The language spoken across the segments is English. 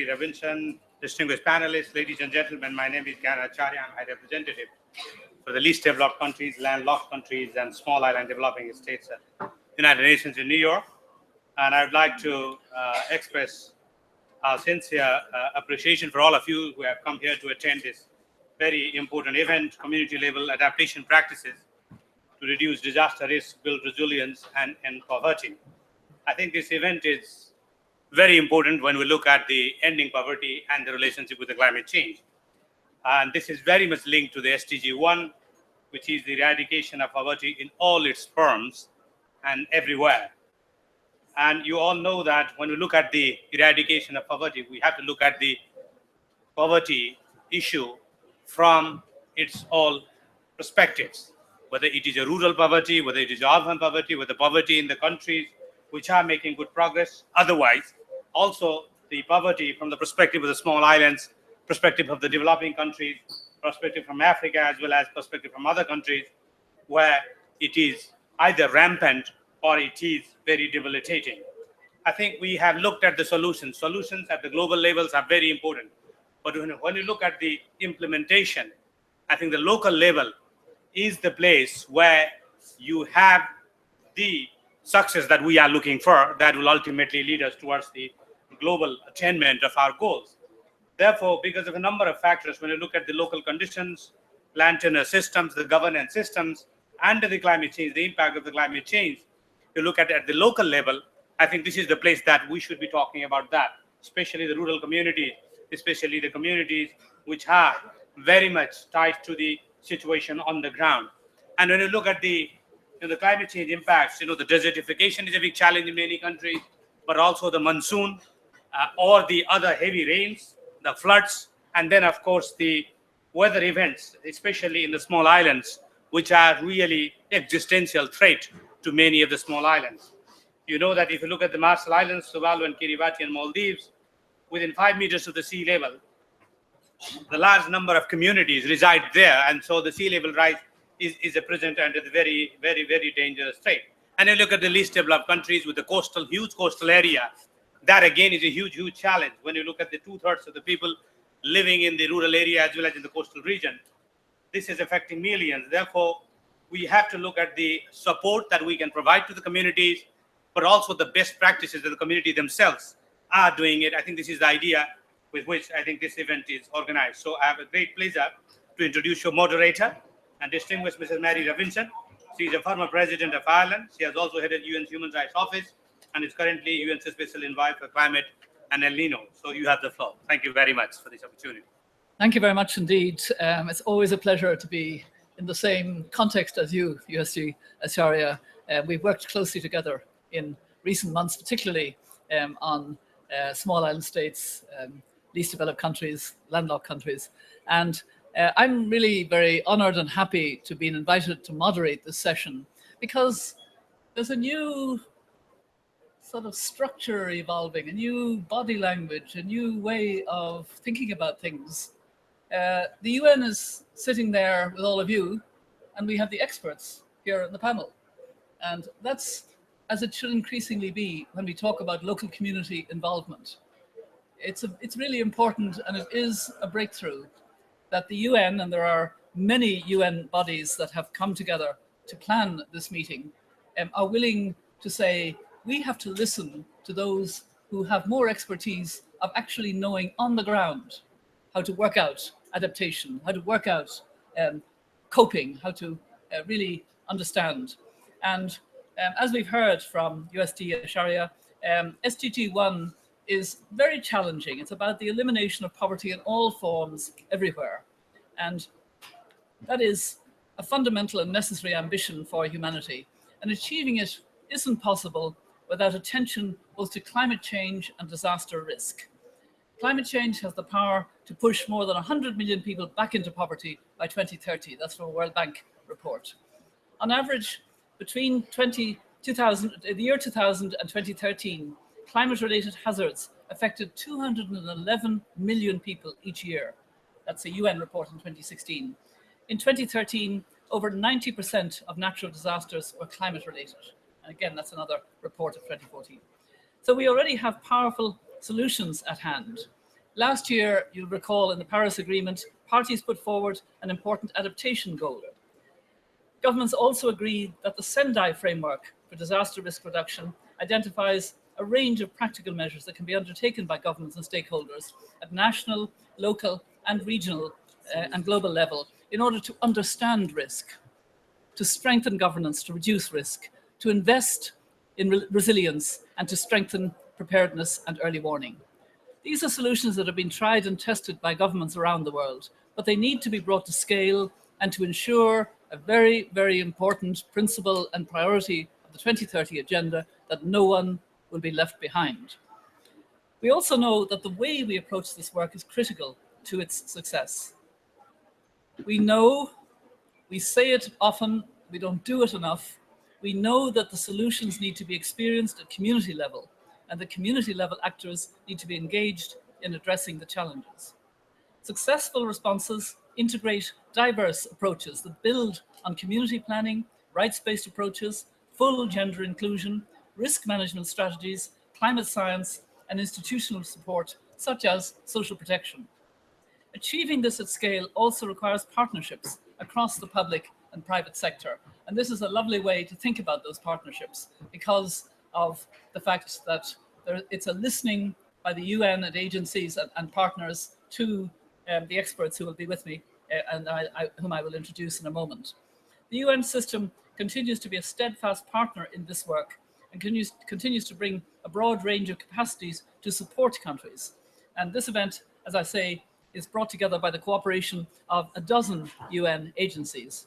Ravinchan, distinguished panelists, ladies and gentlemen, my name is Gyan Acharya. I'm High Representative for the least developed countries, landlocked countries, and small island developing states at United Nations in New York. And I would like to express our sincere appreciation for all of you who have come here to attend this very important event, community-level adaptation practices to reduce disaster risk, build resilience, and end poverty. I think this event is very important when we look at the ending poverty and the relationship with the climate change. And this is very much linked to the SDG1, which is the eradication of poverty in all its forms and everywhere. And you all know that when we look at the eradication of poverty, we have to look at the poverty issue from its all perspectives, whether it is a rural poverty, whether it is urban poverty, whether poverty in the countries which are making good progress. Otherwise, also the poverty from the perspective of the small islands, perspective of the developing countries, perspective from Africa, as well as perspective from other countries, where it is either rampant or it is very debilitating. I think we have looked at the solutions. Solutions at the global levels are very important. But when you look at the implementation, I think the local level is the place where you have the success that we are looking for that will ultimately lead us towards the global attainment of our goals. Therefore, because of a number of factors, when you look at the local conditions, land tenure systems, the governance systems, and the climate change, the impact of the climate change, you look at the local level, I think this is the place that we should be talking about that, especially the rural communities, especially the communities which are very much tied to the situation on the ground. And when you look at the climate change impacts, the desertification is a big challenge in many countries, but also the monsoon or the other heavy rains, the floods, and then of course the weather events, especially in the small islands, which are really existential threat to many of the small islands. You know that if you look at the Marshall Islands, Tuvalu and Kiribati and Maldives, within 5 meters of the sea level, the large number of communities reside there, and so the sea level rise is a present under the very, very, very dangerous state. And you look at the least developed countries with the huge coastal area, that again is a huge, huge challenge. When you look at the 2/3 of the people living in the rural area as well as in the coastal region, this is affecting millions. Therefore, we have to look at the support that we can provide to the communities, but also the best practices that the community themselves are doing it. I think this is the idea with which I think this event is organized. So I have a great pleasure to introduce your moderator and distinguished Mrs. Mary Ravinchan. She is a former president of Ireland. She has also headed UN's Human Rights Office and is currently UN's Special Envoy for Climate and El Nino. So you have the floor. Thank you very much for this opportunity. Thank you very much indeed. It's always a pleasure to be in the same context as you, USG Acharya. We've worked closely together in recent months, particularly on small island states, least developed countries, landlocked countries. And I'm really very honored and happy to be invited to moderate this session because there's a new sort of structure evolving, a new body language, a new way of thinking about things. The UN is sitting there with all of you, and we have the experts here on the panel. And that's as it should increasingly be when we talk about local community involvement. It's really important, and it is a breakthrough that the UN, and there are many UN bodies that have come together to plan this meeting, are willing to say, we have to listen to those who have more expertise of actually knowing on the ground how to work out adaptation, how to work out coping, how to really understand. And as we've heard from USD Acharya, SDG1 is very challenging. It's about the elimination of poverty in all forms everywhere. And that is a fundamental and necessary ambition for humanity. And achieving it isn't possible without attention both to climate change and disaster risk. Climate change has the power to push more than 100 million people back into poverty by 2030. That's from a World Bank report. On average, between the year 2000 and 2013, climate-related hazards affected 211 million people each year. That's a UN report in 2016. In 2013, over 90% of natural disasters were climate-related. And again, that's another report of 2014. So we already have powerful solutions at hand. Last year, you'll recall in the Paris Agreement, parties put forward an important adaptation goal. Governments also agreed that the Sendai framework for disaster risk reduction identifies a range of practical measures that can be undertaken by governments and stakeholders at national, local, and regional and global level in order to understand risk, to strengthen governance, to reduce risk, to invest in resilience, and to strengthen preparedness and early warning. These are solutions that have been tried and tested by governments around the world, but they need to be brought to scale and to ensure a very, very important principle and priority of the 2030 agenda that no one will be left behind. We also know that the way we approach this work is critical to its success. We know, we say it often, we don't do it enough. We know that the solutions need to be experienced at community level, and the community level actors need to be engaged in addressing the challenges. Successful responses integrate diverse approaches that build on community planning, rights-based approaches, full gender inclusion, risk management strategies, climate science, and institutional support, such as social protection. Achieving this at scale also requires partnerships across the public and private sector. And this is a lovely way to think about those partnerships because of the fact that it's a listening by the UN and agencies and partners to the experts who will be with me and whom I will introduce in a moment. The UN system continues to be a steadfast partner in this work and continues to bring a broad range of capacities to support countries. And this event, as I say, is brought together by the cooperation of a dozen UN agencies.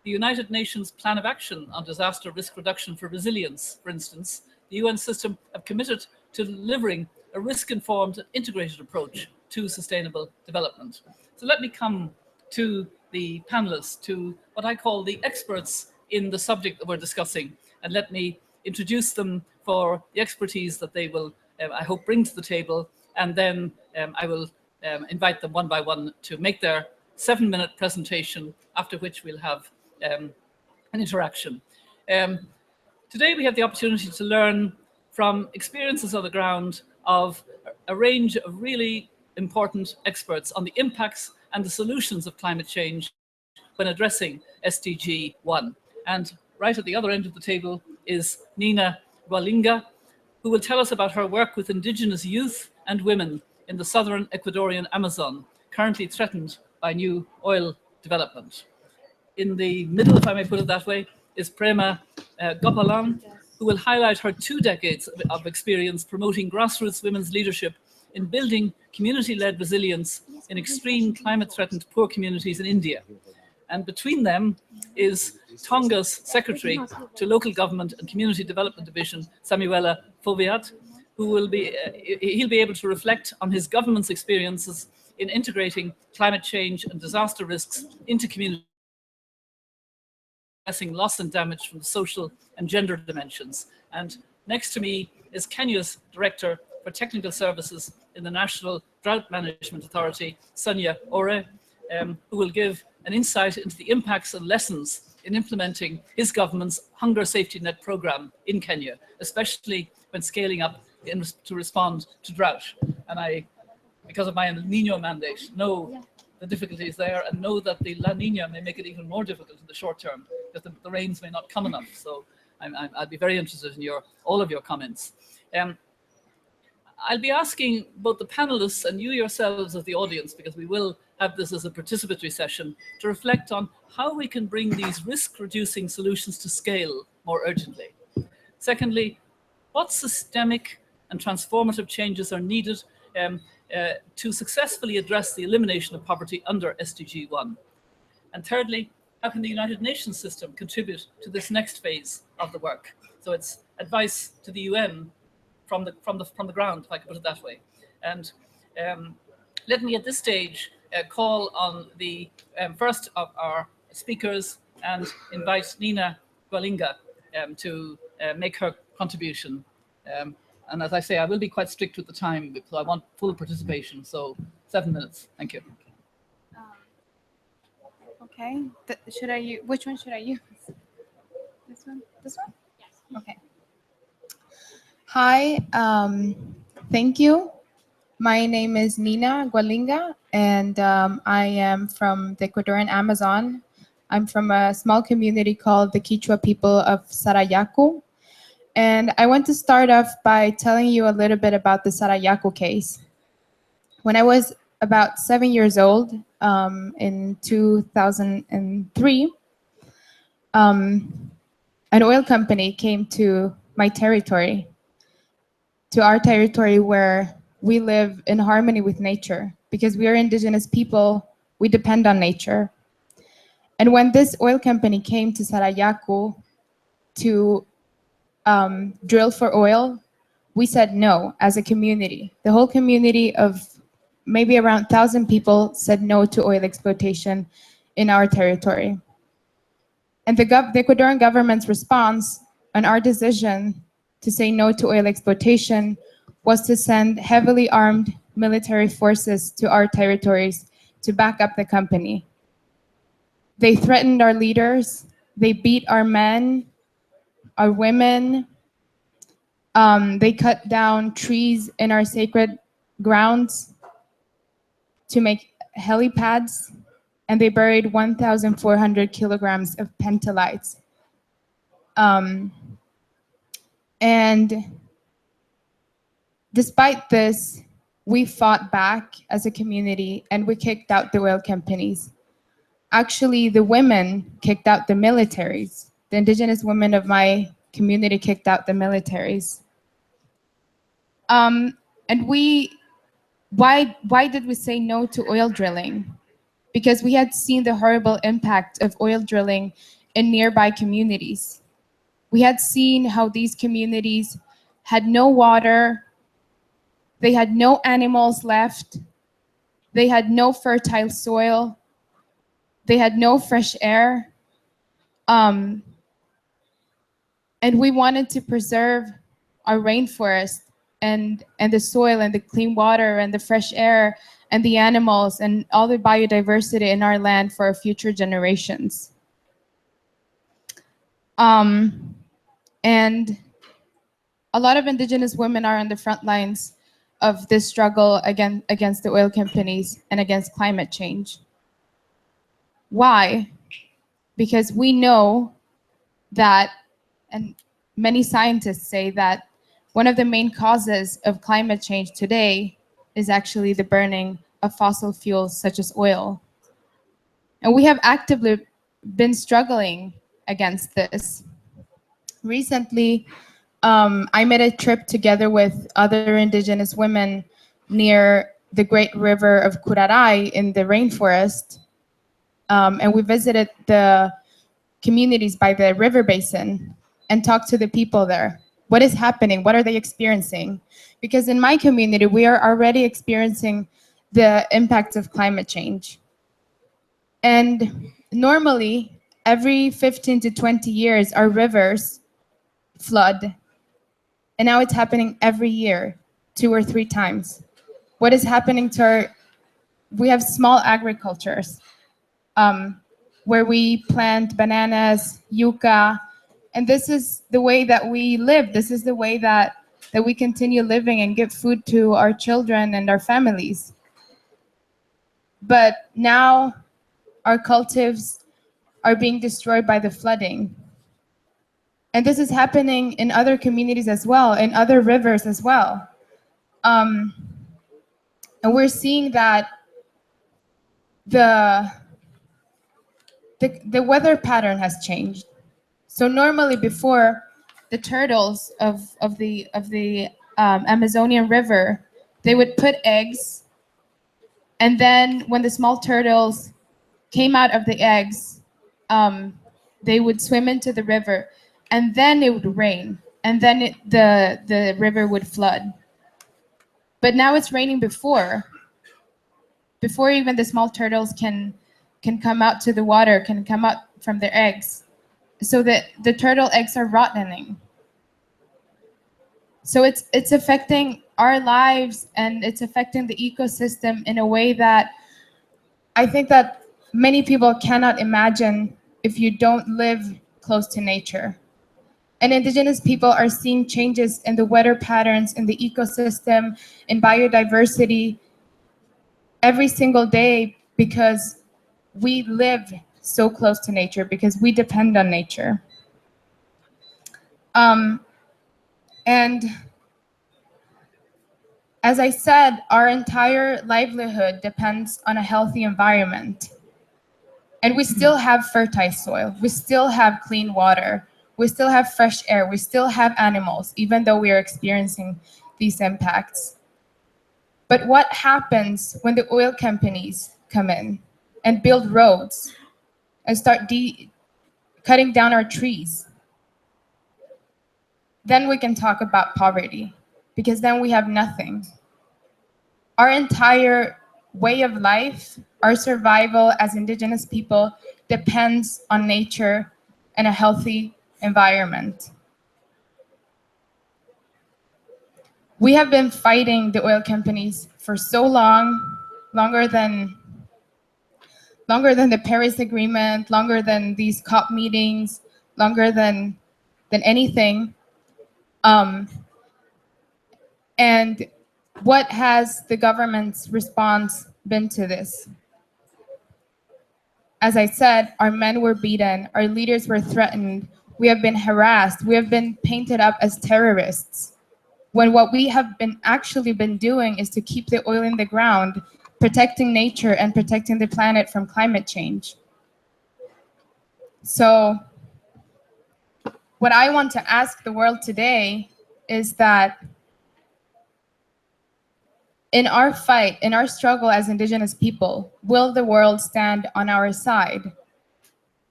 The United Nations Plan of Action on Disaster Risk Reduction for Resilience, for instance, the UN system have committed to delivering a risk-informed and integrated approach to sustainable development. So let me come to the panelists, to what I call the experts in the subject that we're discussing, and let me introduce them for the expertise that they will, I hope, bring to the table, and then I will invite them one by one to make their 7-minute presentation, after which we'll have an interaction. Today we have the opportunity to learn from experiences on the ground of a range of really important experts on the impacts and the solutions of climate change when addressing SDG1. And right at the other end of the table is Nina Gwalinga, who will tell us about her work with indigenous youth and women in the southern Ecuadorian Amazon, currently threatened by new oil development. In the middle, if I may put it that way, is Prema Gopalan, who will highlight her 2 decades of experience promoting grassroots women's leadership in building community-led resilience in extreme climate-threatened poor communities in India. And between them is Tonga's Secretary to Local Government and Community Development Division, Samuela Foveat, who will be, he'll be able to reflect on his government's experiences in integrating climate change and disaster risks into community, addressing loss and damage from the social and gender dimensions. And next to me is Kenya's Director for Technical Services in the National Drought Management Authority, Sonia Ore, who will give an insight into the impacts and lessons in implementing his government's Hunger Safety Net program in Kenya, especially when scaling up to respond to drought. And I, because of my El Nino mandate, know the difficulties there and know that the La Nina may make it even more difficult in the short term because the rains may not come enough. So I'd be very interested in all of your comments. I'll be asking both the panelists and you yourselves as the audience, because we will have this as a participatory session, to reflect on how we can bring these risk-reducing solutions to scale more urgently. Secondly, what systemic and transformative changes are needed to successfully address the elimination of poverty under SDG1? And thirdly, how can the United Nations system contribute to this next phase of the work? So it's advice to the UN from the ground, if I could put it that way. And let me at this stage call on the first of our speakers and invite Nina Gwalinga to make her contribution. And as I say, I will be quite strict with the time because I want full participation. So 7 minutes. Thank you. Okay. Which one should I use? This one? This one? Yes. Okay. Hi. Thank you. My name is Nina Gualinga, and I am from the Ecuadorian Amazon. I'm from a small community called the Quichua people of Sarayaku. And I want to start off by telling you a little bit about the Sarayaku case. When I was about 7 years old, in 2003, an oil company came to my territory, to our territory where we live in harmony with nature. Because we are indigenous people, we depend on nature. And when this oil company came to Sarayaku to drill for oil, we said no as a community. The whole community of maybe around 1,000 people said no to oil exploitation in our territory. And the Ecuadorian government's response on our decision to say no to oil exploitation was to send heavily armed military forces to our territories to back up the company. They threatened our leaders, they beat our men, our women, they cut down trees in our sacred grounds to make helipads, and they buried 1,400 kilograms of pentalites. And despite this, we fought back as a community and we kicked out the oil companies. Actually, the women kicked out the militaries. The indigenous women of my community kicked out the militaries. And why did we say no to oil drilling? Because we had seen the horrible impact of oil drilling in nearby communities. We had seen how these communities had no water, they had no animals left, they had no fertile soil, they had no fresh air. And we wanted to preserve our rainforest and the soil and the clean water and the fresh air and the animals and all the biodiversity in our land for our future generations. And a lot of indigenous women are on the front lines of this struggle against the oil companies and against climate change. Why? Because we know that, and many scientists say that one of the main causes of climate change today is actually the burning of fossil fuels such as oil. And we have actively been struggling against this. Recently, I made a trip together with other indigenous women near the great river of Curaray in the rainforest. And we visited the communities by the river basin and talked to the people there. What is happening? What are they experiencing? Because in my community, we are already experiencing the impact of climate change. And normally, every 15 to 20 years, our rivers flood. And now it's happening every year, 2 or 3 times. What is happening to our, we have small agricultures where we plant bananas, yucca, and this is the way that we live. This is the way that we continue living and give food to our children and our families. But now our cultives are being destroyed by the flooding. And this is happening in other communities as well, in other rivers as well. And we're seeing that the weather pattern has changed. So normally before, the turtles of the Amazonian River, they would put eggs, and then when the small turtles came out of the eggs, they would swim into the river, and then it would rain, and then the river would flood. But now it's raining before even the small turtles can come out to the water, can come out from their eggs, so that the turtle eggs are rotting. So it's affecting our lives, and it's affecting the ecosystem in a way that I think that many people cannot imagine if you don't live close to nature. And indigenous people are seeing changes in the weather patterns, in the ecosystem, in biodiversity every single day because we live so close to nature, because we depend on nature. And as I said, our entire livelihood depends on a healthy environment. And we still have fertile soil. We still have clean water. We still have fresh air. We still have animals, even though we are experiencing these impacts. But what happens when the oil companies come in and build roads and start cutting down our trees? Then we can talk about poverty, because then we have nothing. Our entire way of life, our survival as indigenous people depends on nature and a healthy environment. We have been fighting the oil companies for so long, longer than the Paris Agreement, longer than these COP meetings, longer than anything. And what has the government's response been to this? As I said, our men were beaten, our leaders were threatened, we have been harassed, we have been painted up as terrorists, when what we have actually been doing is to keep the oil in the ground, protecting nature and protecting the planet from climate change. So what I want to ask the world today is that in our fight, in our struggle as indigenous people, will the world stand on our side?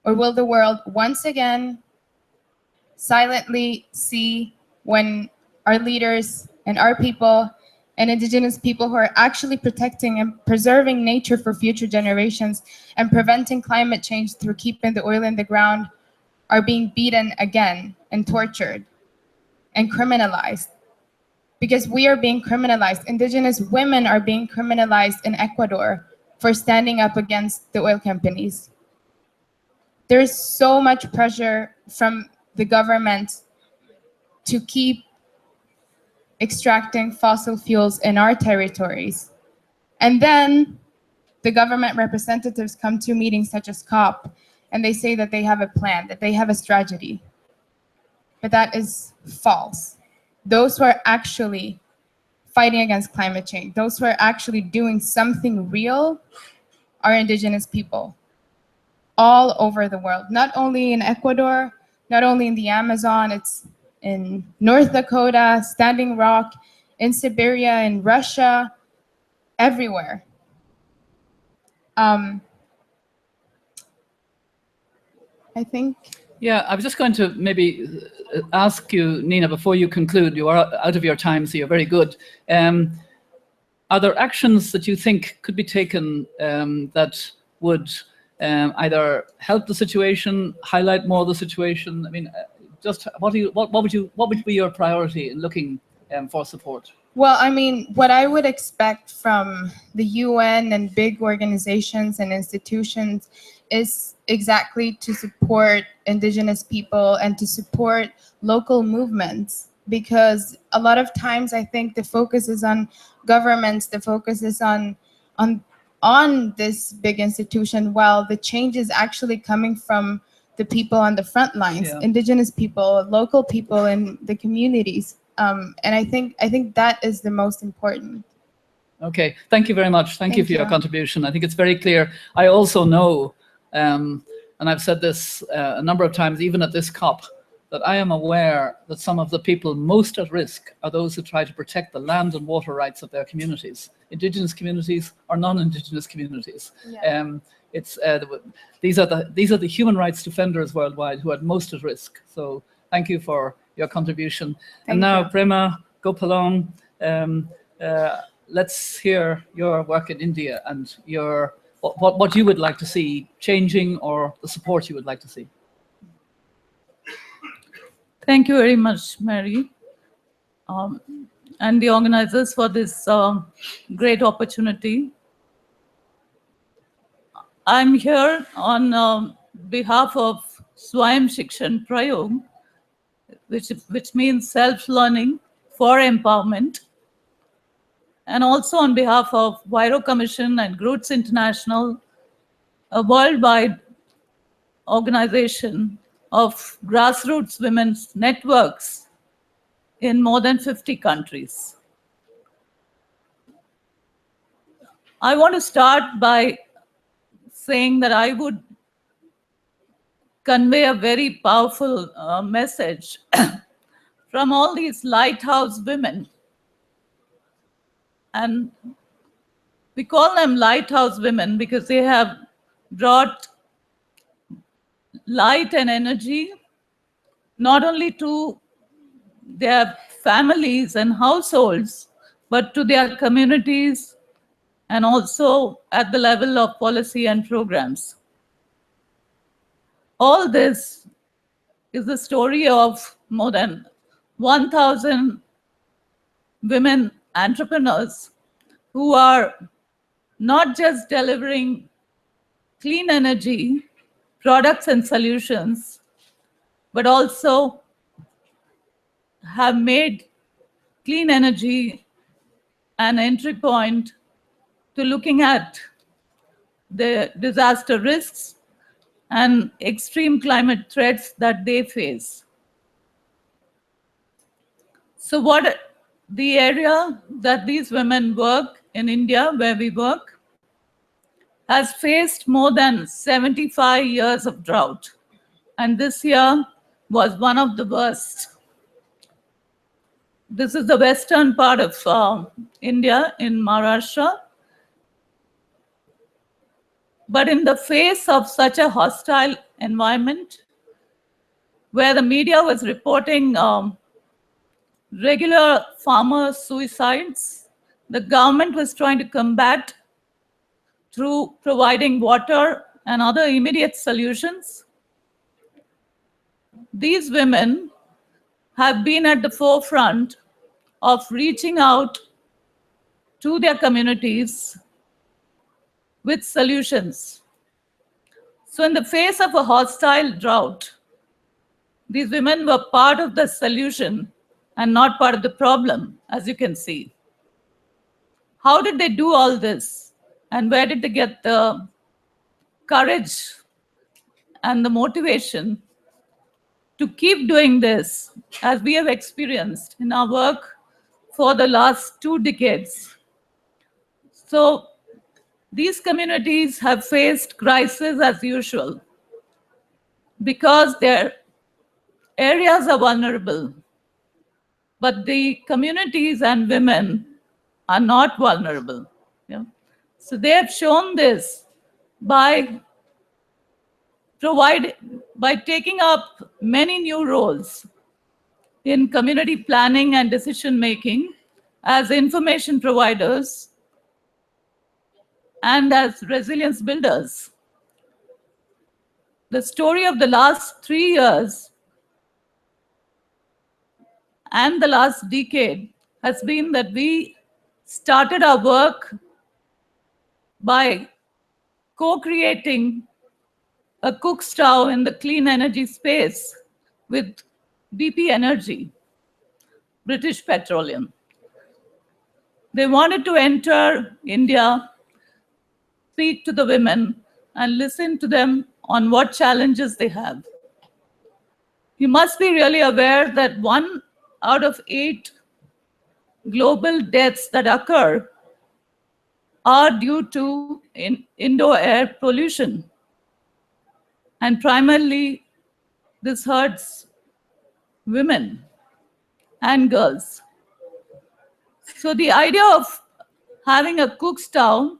Or will the world once again silently see when our leaders and our people and indigenous people who are actually protecting and preserving nature for future generations and preventing climate change through keeping the oil in the ground are being beaten again and tortured and criminalized? Because we are being criminalized. Indigenous women are being criminalized in Ecuador for standing up against the oil companies. There's so much pressure from the government to keep extracting fossil fuels in our territories. And then the government representatives come to meetings such as COP and they say that they have a plan, that they have a strategy. But that is false. Those who are actually fighting against climate change, those who are actually doing something real, are indigenous people all over the world, not only in Ecuador, not only in the Amazon, it's in North Dakota, Standing Rock, in Siberia, in Russia, everywhere. I think. Yeah, I was just going to maybe ask you, Nina, before you conclude, you are out of your time, so you're very good. Are there actions that you think could be taken that would either help the situation, highlight more the situation? I mean, just what would be your priority in looking for support? Well, I mean, what I would expect from the UN and big organizations and institutions is exactly to support indigenous people and to support local movements, because a lot of times I think the focus is on governments, the focus is on this big institution, while the change is actually coming from the people on the front lines, Yeah. indigenous people, local people in the communities. And I think that is the most important. Okay, thank you very much. Thank you for your contribution. I think it's very clear. I also know, and I've said this a number of times, even at this COP, that I am aware that some of the people most at risk are those who try to protect the land and water rights of their communities, indigenous communities or non-indigenous communities. Yeah. These are the human rights defenders worldwide who are most at risk. So thank you for your contribution. And now, Prema Gopalan, let's hear your work in India and what you would like to see changing, or the support you would like to see. Thank you very much, Mary, and the organizers for this great opportunity. I'm here on behalf of Swayam Shikshan Prayog, which means self-learning for empowerment, and also on behalf of Viro Commission and Groots International, a worldwide organization of grassroots women's networks in more than 50 countries. I want to start by saying that I would convey a very powerful message from all these lighthouse women. And we call them lighthouse women because they have brought light and energy not only to their families and households, but to their communities and also at the level of policy and programs. All this is the story of more than 1,000 women entrepreneurs who are not just delivering clean energy products and solutions, but also have made clean energy an entry point to looking at the disaster risks and extreme climate threats that they face. So what the area that these women work in India, where we work, has faced more than 75 years of drought. And this year was one of the worst. This is the western part of India in Maharashtra. But in the face of such a hostile environment, where the media was reporting regular farmer suicides, the government was trying to combat through providing water and other immediate solutions. These women have been at the forefront of reaching out to their communities with solutions. So in the face of a hostile drought, these women were part of the solution and not part of the problem, as you can see. How did they do all this? And where did they get the courage and the motivation to keep doing this, as we have experienced in our work for the last 2 decades? So these communities have faced crisis as usual because their areas are vulnerable, but the communities and women are not vulnerable. Yeah? So they have shown this by taking up many new roles in community planning and decision making as information providers and as resilience builders. The story of the last 3 years and the last decade has been that we started our work by co-creating a cook stove in the clean energy space with BP Energy, British Petroleum. They wanted to enter India, speak to the women, and listen to them on what challenges they have. You must be really aware that 1 out of 8 global deaths that occur are due to indoor air pollution. And primarily, this hurts women and girls. So the idea of having a cook stove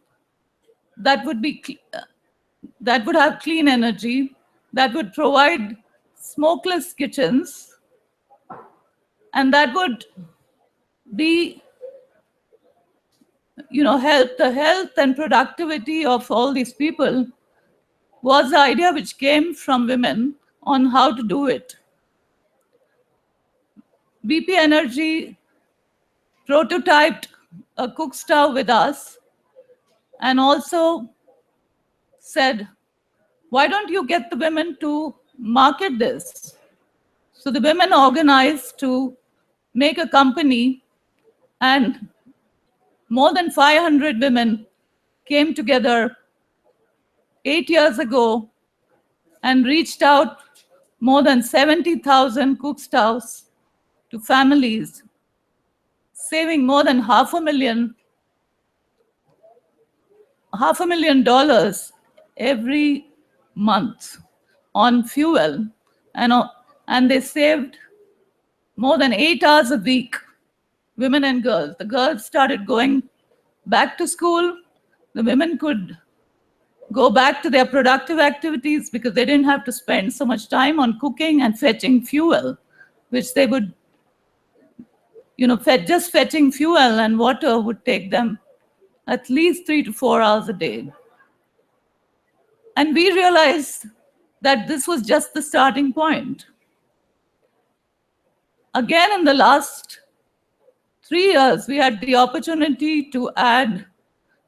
that would have clean energy, that would provide smokeless kitchens, and that would be, help the health and productivity of all these people, was the idea which came from women on how to do it. BP Energy prototyped a cook stove with us and also said, why don't you get the women to market this? So the women organized to make a company, and more than 500 women came together 8 years ago and reached out more than 70,000 cook stoves to families, saving more than $500,000 every month on fuel, and they saved more than 8 hours a week, women and girls. The girls started going back to school. The women could go back to their productive activities because they didn't have to spend so much time on cooking and fetching fuel, which they would, just fetching fuel and water would take them at least 3 to 4 hours a day. And we realized that this was just the starting point. Again, in the last 3 years, we had the opportunity to add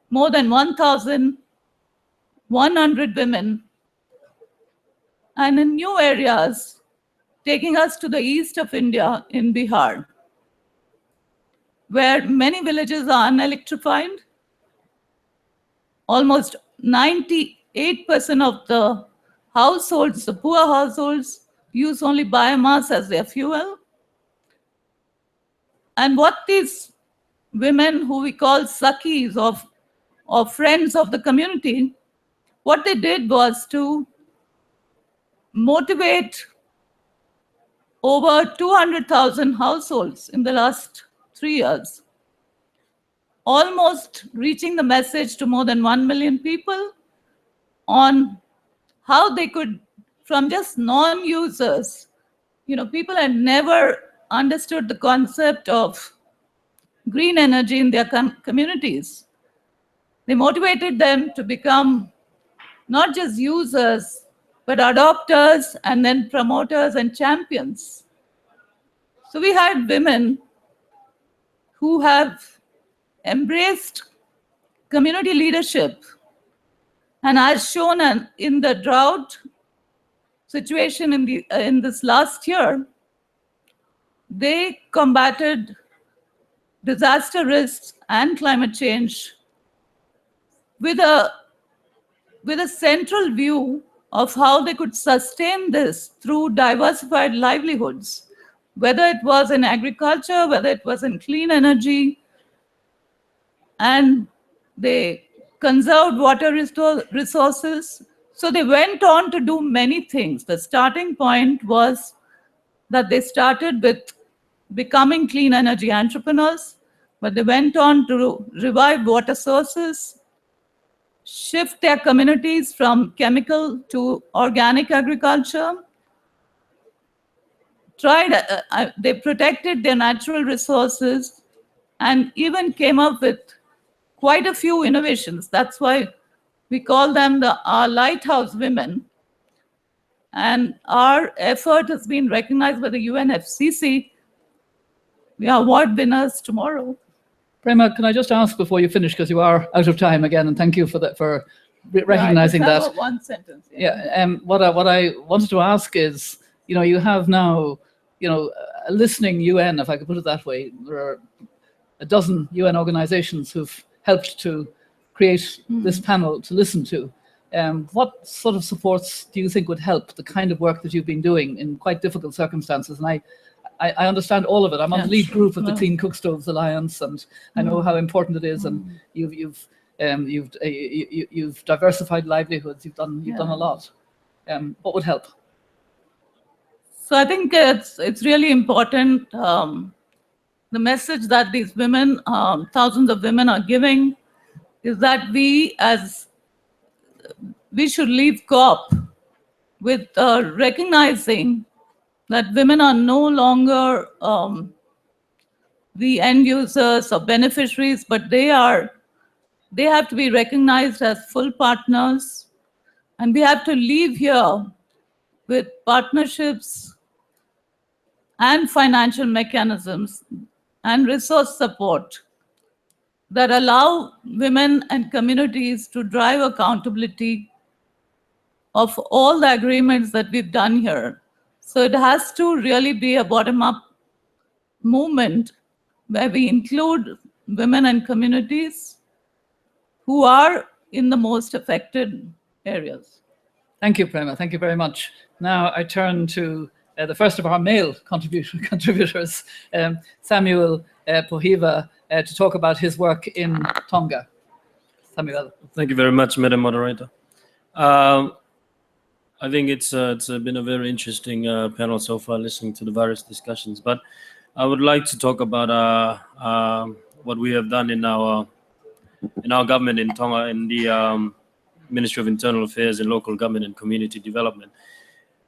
more than 1,100 women, and in new areas, taking us to the east of India in Bihar, where many villages are unelectrified. Almost 98% of the households, the poor households, use only biomass as their fuel. And what these women, who we call Sakhis, or friends of the community, what they did was to motivate over 200,000 households in the last 3 years, almost reaching the message to more than 1 million people on how they could, from just non-users, people had never understood the concept of green energy in their communities. They motivated them to become not just users, but adopters and then promoters and champions. So we had women who have embraced community leadership, and as shown in the drought situation in this last year, they combated disaster risks and climate change with a central view of how they could sustain this through diversified livelihoods, whether it was in agriculture, whether it was in clean energy, and they conserved water resources. So they went on to do many things. The starting point was that they started with becoming clean energy entrepreneurs, but they went on to revive water sources, shift their communities from chemical to organic agriculture, they protected their natural resources, and even came up with quite a few innovations. That's why we call them our lighthouse women. And our effort has been recognized by the UNFCCC. We are award winners tomorrow. Prema, can I just ask before you finish, because you are out of time again, and thank you for that, for recognizing I just that. have one sentence. What I wanted to ask is, you have now, a listening UN, if I could put it that way. There are a dozen UN organizations who've helped to create this panel to listen to. What sort of supports do you think would help the kind of work that you've been doing in quite difficult circumstances? And I understand all of it. I'm on the lead group of the Clean Cook Stoves Alliance, and I know how important it is. And you've diversified livelihoods. You've done a lot. What would help? So I think it's really important. The message that these women, thousands of women, are giving is that we should leave COP with recognizing that women are no longer the end users or beneficiaries, but they have to be recognized as full partners, and we have to leave here with partnerships and financial mechanisms and resource support that allow women and communities to drive accountability of all the agreements that we've done here. So it has to really be a bottom-up movement where we include women and communities who are in the most affected areas. Thank you, Prema. Thank you very much. Now I turn to the first of our male contributors, Samuel Pohiva, to talk about his work in Tonga. Samuel. Thank you very much, Madam Moderator. I think it's been a very interesting panel so far, listening to the various discussions. But I would like to talk about what we have done in our government in Tonga, in the Ministry of Internal Affairs and Local Government and Community Development,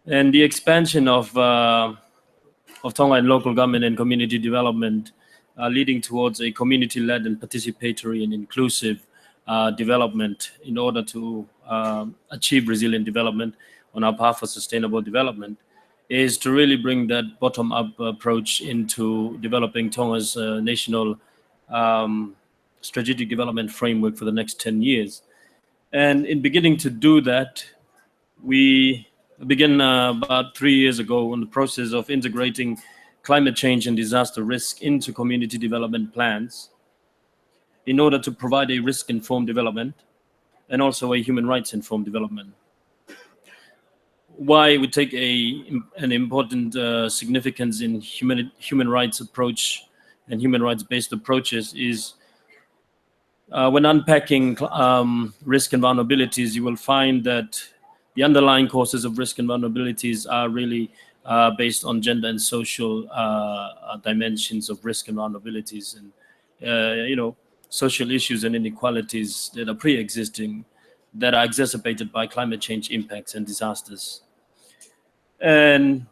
and the expansion of Tonga and local government and community development, leading towards a community-led and participatory and inclusive development in order to achieve resilient development on our path for sustainable development, is to really bring that bottom-up approach into developing Tonga's national strategic development framework for the next 10 years. And in beginning to do that, we began about 3 years ago on the process of integrating climate change and disaster risk into community development plans in order to provide a risk-informed development and also a human rights-informed development. Why we take an important significance in human rights approach and human rights-based approaches is when unpacking risk and vulnerabilities, you will find that the underlying causes of risk and vulnerabilities are really based on gender and social dimensions of risk and vulnerabilities, and social issues and inequalities that are pre-existing, that are exacerbated by climate change impacts and disasters. And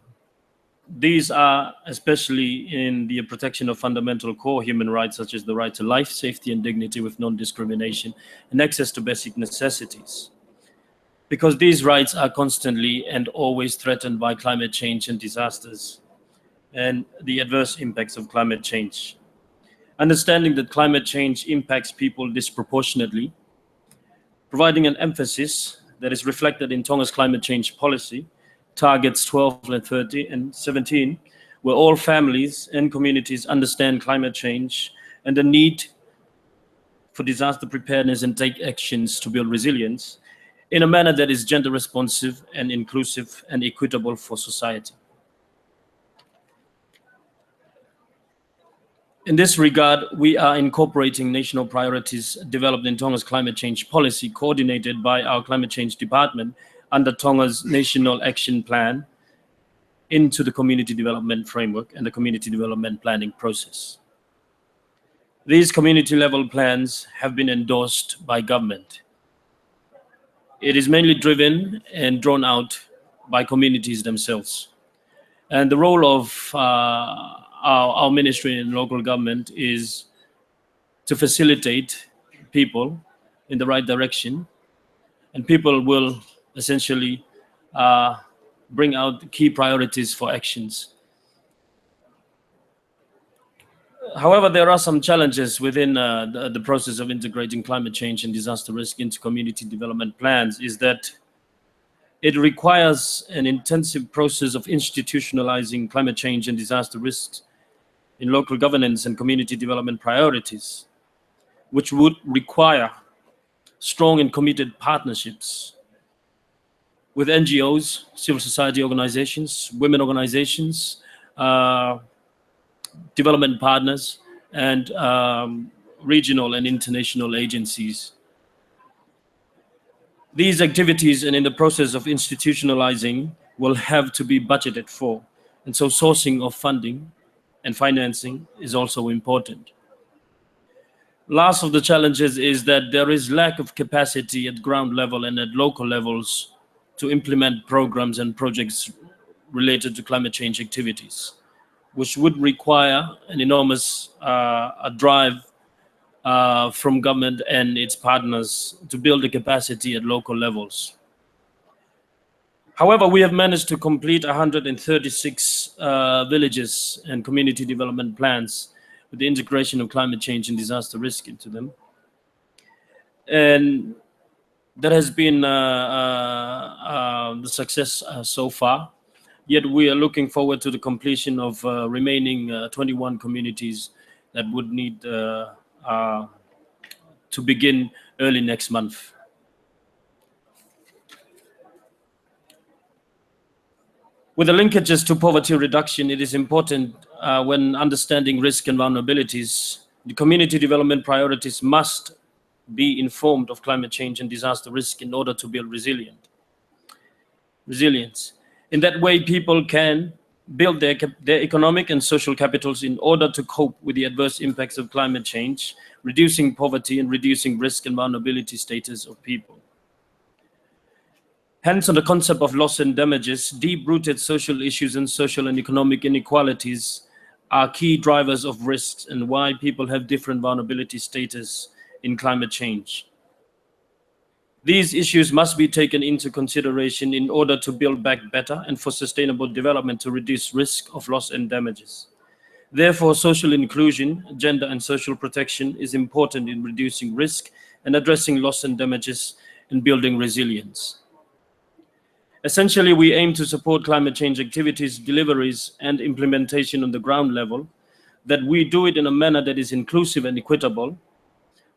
these are especially in the protection of fundamental core human rights, such as the right to life, safety, and dignity with non-discrimination, and access to basic necessities. Because these rights are constantly and always threatened by climate change and disasters and the adverse impacts of climate change. Understanding that climate change impacts people disproportionately, providing an emphasis that is reflected in Tonga's climate change policy, targets 12 and 30 and 17, where all families and communities understand climate change and the need for disaster preparedness and take actions to build resilience in a manner that is gender responsive and inclusive and equitable for society. In this regard, we are incorporating national priorities developed in Tonga's climate change policy, coordinated by our climate change department under Tonga's National Action Plan, into the community development framework and the community development planning process. These community level plans have been endorsed by government. It is mainly driven and drawn out by communities themselves. And the role of our ministry and local government is to facilitate people in the right direction, and people will essentially bring out key priorities for actions. However, there are some challenges within the process of integrating climate change and disaster risk into community development plans, is that it requires an intensive process of institutionalizing climate change and disaster risks in local governance and community development priorities, which would require strong and committed partnerships with NGOs, civil society organizations, women organizations, development partners, and regional and international agencies. These activities, and in the process of institutionalizing, will have to be budgeted for. And so sourcing of funding and financing is also important. Last of the challenges is that there is lack of capacity at ground level and at local levels to implement programs and projects related to climate change activities, which would require an enormous drive from government and its partners to build the capacity at local levels. However, we have managed to complete 136 villages and community development plans with the integration of climate change and disaster risk into them. And that has been the success so far. Yet we are looking forward to the completion of remaining 21 communities that would need to begin early next month. With the linkages to poverty reduction, it is important when understanding risk and vulnerabilities, the community development priorities must be informed of climate change and disaster risk in order to build resilience. In that way, people can build their economic and social capitals in order to cope with the adverse impacts of climate change, reducing poverty and reducing risk and vulnerability status of people. Hence, on the concept of loss and damages, deep-rooted social issues and social and economic inequalities are key drivers of risks and why people have different vulnerability status in climate change. These issues must be taken into consideration in order to build back better and for sustainable development to reduce risk of loss and damages. Therefore, social inclusion, gender and social protection is important in reducing risk and addressing loss and damages and building resilience. Essentially, we aim to support climate change activities, deliveries, and implementation on the ground level, that we do it in a manner that is inclusive and equitable,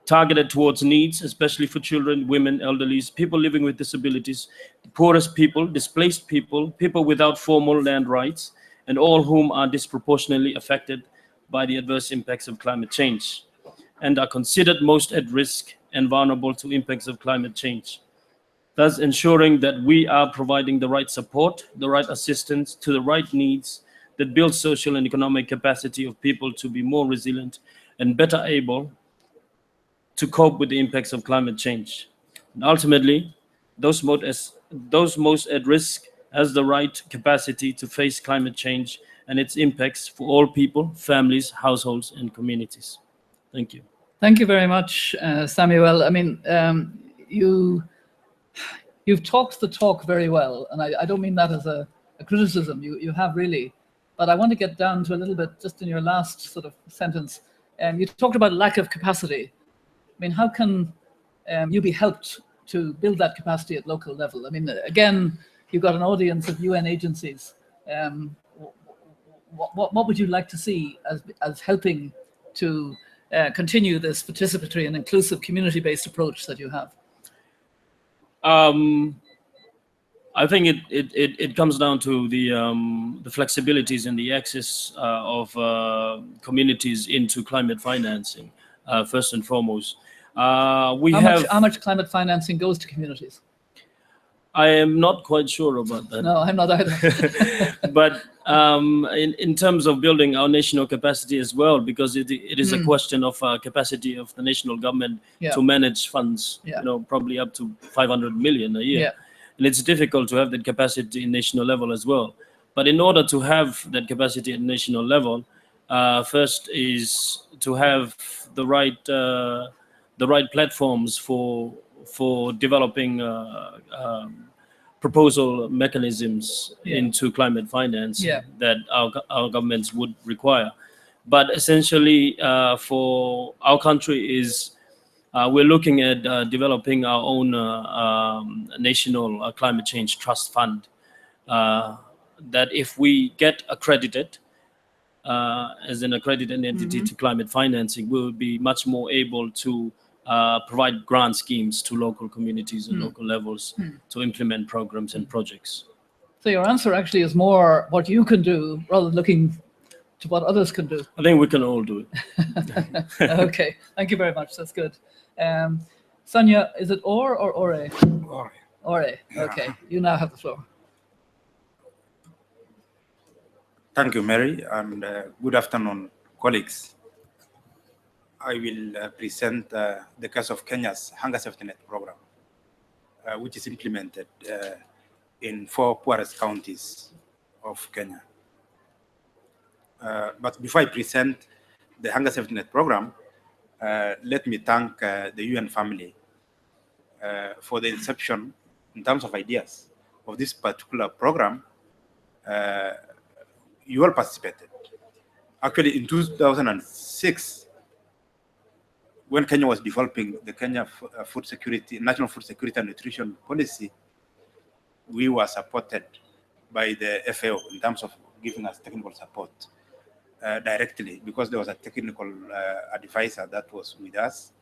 targeted towards needs, especially for children, women, elderly, people living with disabilities, the poorest people, displaced people, people without formal land rights, and all whom are disproportionately affected by the adverse impacts of climate change, and are considered most at risk and vulnerable to impacts of climate change. Thus ensuring that we are providing the right support, the right assistance to the right needs that build social and economic capacity of people to be more resilient and better able to cope with the impacts of climate change. And ultimately, those most at risk has the right capacity to face climate change and its impacts for all people, families, households, and communities. Thank you. Thank you very much, Samuel. I mean, you've talked the talk very well, and I don't mean that as a criticism. You have really, but I want to get down to a little bit just in your last sort of sentence. You talked about lack of capacity. I mean, how can you be helped to build that capacity at local level? I mean, again, you've got an audience of UN agencies. What would you like to see as helping to continue this participatory and inclusive community-based approach that you have? I think it comes down to the flexibilities and the access of communities into climate financing, first and foremost. How much climate financing goes to communities? I am not quite sure about that. No, I'm not either. But in terms of building our national capacity as well, because it is a question of capacity of the national government to manage funds, probably up to 500 million a year. And it's difficult to have that capacity in national level as well. But in order to have that capacity at national level, first is to have the right platforms for developing proposal mechanisms into climate finance that our governments would require. But essentially, for our country is we're looking at developing our own national climate change trust fund. That if we get accredited as an accredited entity to climate financing, we will be much more able to provide grant schemes to local communities and local levels to implement programs and projects. So your answer actually is more what you can do rather than looking to what others can do. I think we can all do it. Okay, thank you very much. That's good. Sonia, is it or ore? Ore. Ore, okay. You now have the floor. Thank you, Mary, and good afternoon, colleagues. I will present the case of Kenya's Hunger Safety Net program, which is implemented in 4 poorest counties of Kenya. But before I present the Hunger Safety Net program, let me thank the UN family for the inception, in terms of ideas, of this particular program. You all participated. Actually, in 2006, when Kenya was developing the Kenya food security, national food security and nutrition policy, we were supported by the FAO in terms of giving us technical support directly, because there was a technical advisor that was with us.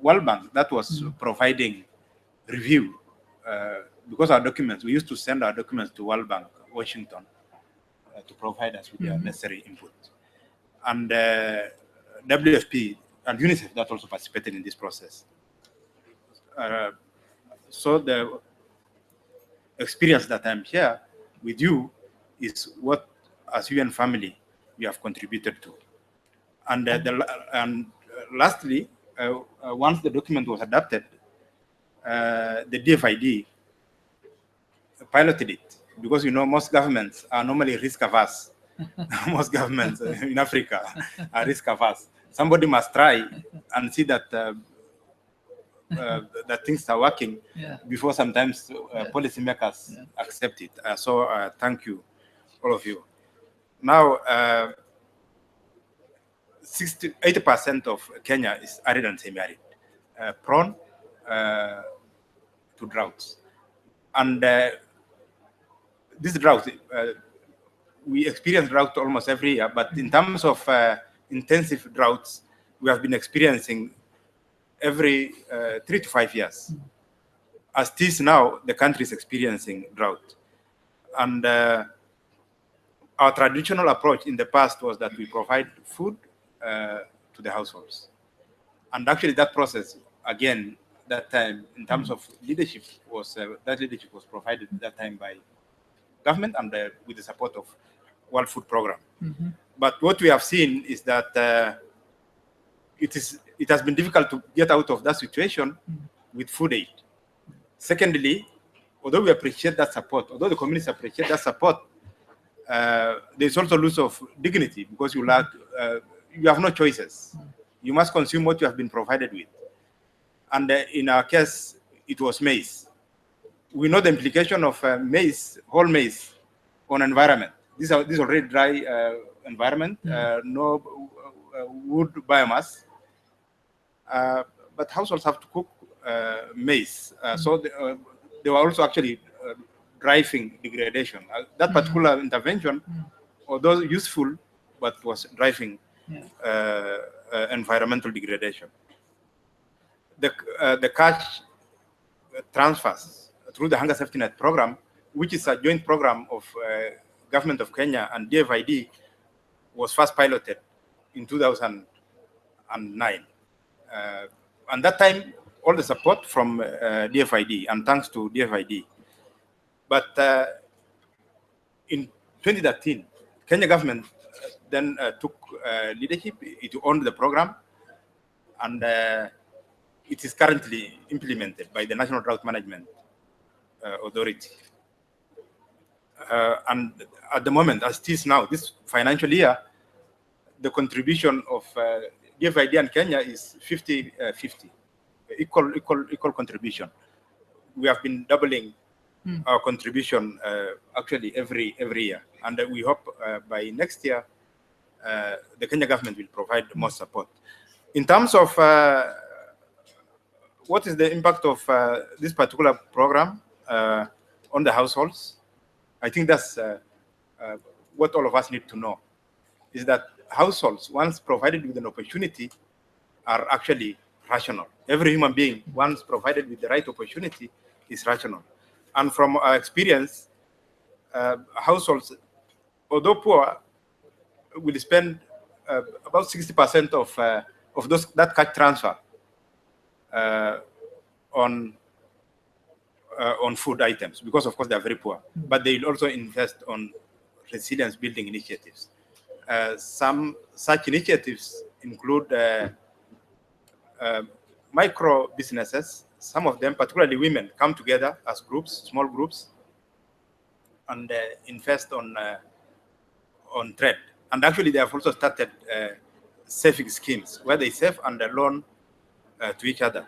World Bank that was providing review, because our documents, we used to send our documents to World Bank, Washington, to provide us with their necessary input. And WFP and UNICEF that also participated in this process. So the experience that I'm here with you is what, as UN family, we have contributed to. And lastly, once the document was adopted, the DFID piloted it, because most governments are normally risk averse. Most governments in Africa are risk averse. Somebody must try and see that that things are working before sometimes policymakers accept it. So thank you, all of you. Now, 80% of Kenya is arid and semi-arid, prone to droughts. And this drought, we experience drought almost every year, but in terms of intensive droughts, we have been experiencing every 3 to 5 years. As it is now, the country is experiencing drought. And our traditional approach in the past was that we provide food to the households. And actually that process, again, that time, in terms of leadership, that leadership was provided at that time by government and with the support of World Food Program. But what we have seen is that it has been difficult to get out of that situation with food aid. Secondly, although we appreciate that support, although the communities appreciate that support, there's also loss of dignity, because you have no choices. You must consume what you have been provided with. And in our case, it was maize. We know the implication of maize, whole maize, on environment. This is already dry environment, no wood biomass. But households have to cook maize. So they were also actually driving degradation. That particular intervention, although useful, but was driving environmental degradation. The cash transfers through the Hunger Safety Net program, which is a joint program of Government of Kenya and DFID, was first piloted in 2009. And that time, all the support from DFID, and thanks to DFID. But in 2013, Kenya government then took leadership. It owned the program, and it is currently implemented by the National Drought Management Authority. And at the moment, as it is now, this financial year, the contribution of DFID and Kenya is 50-50, equal contribution. We have been doubling our contribution actually every year, and we hope by next year the Kenya government will provide more support. In terms of what is the impact of this particular program on the households, I think that's what all of us need to know, is that households, once provided with an opportunity, are actually rational. Every human being, once provided with the right opportunity, is rational. And from our experience, households, although poor, will spend about 60% of that cash transfer on food items, because of course they are very poor. But they will also invest on resilience building initiatives. Some such initiatives include micro businesses. Some of them, particularly women, come together as groups, small groups, and invest on trade. And actually, they have also started saving schemes where they save and loan to each other.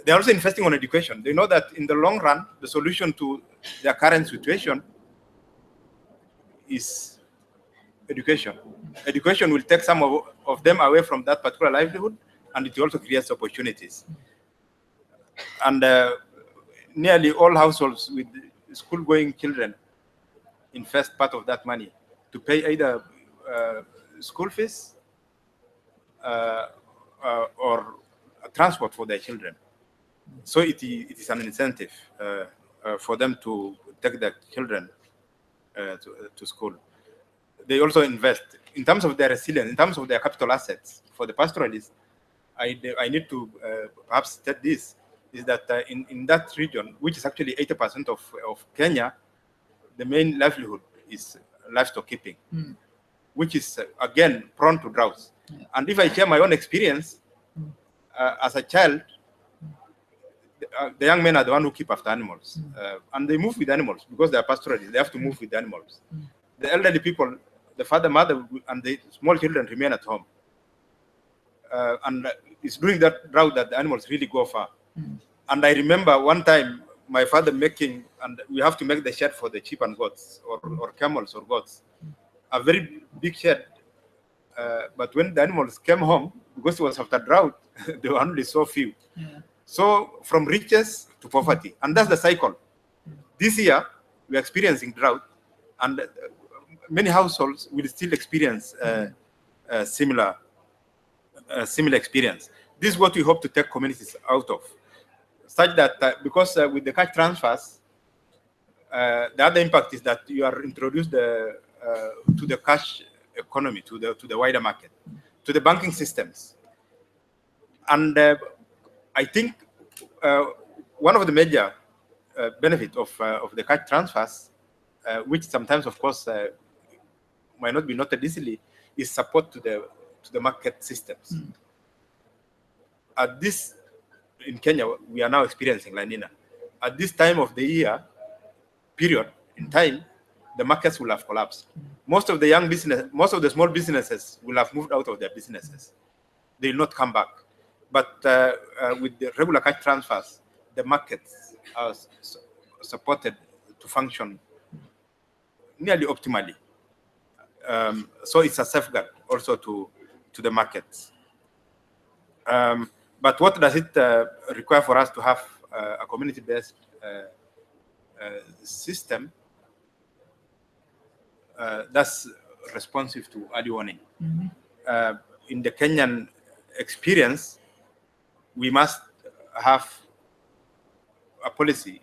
They're also investing on education. They know that in the long run, the solution to their current situation is education. Education will take some of them away from that particular livelihood, and it also creates opportunities. And nearly all households with school-going children invest part of that money to pay either school fees or transport for their children. So it is an incentive for them to take their children to school. They also invest in terms of their resilience, in terms of their capital assets. For the pastoralists, I need to perhaps state this, is that in that region, which is actually 80% of Kenya, the main livelihood is livestock keeping, which is, again, prone to droughts. Yeah. And if I share my own experience, as a child, the young men are the ones who keep after animals. And they move with animals because they are pastoralists. They have to move with the animals. The elderly people, the father, mother, and the small children remain at home. And it's during that drought that the animals really go far. And I remember one time my father making, and we have to make the shed for the sheep and goats, or camels or goats, a very big shed. But when the animals came home, because it was after drought, there were only so few. Yeah. So from riches to poverty, and that's the cycle. This year, we're experiencing drought, and many households will still experience similar experience. This is what we hope to take communities out of, such that because with the cash transfers, the other impact is that you are introduced to the cash economy, to the wider market, to the banking systems, and I think one of the major benefits of the cash transfers, which sometimes, of course, might not be noted easily, is support to the market systems. At this, in Kenya, we are now experiencing La Nina. At this time of the year, period, in time, the markets will have collapsed. Most of the small businesses will have moved out of their businesses. They will not come back. But with the regular cash transfers, the markets are supported to function nearly optimally. So it's a safeguard also to the markets. But what does it require for us to have a community-based system that's responsive to early warning? In the Kenyan experience, we must have a policy,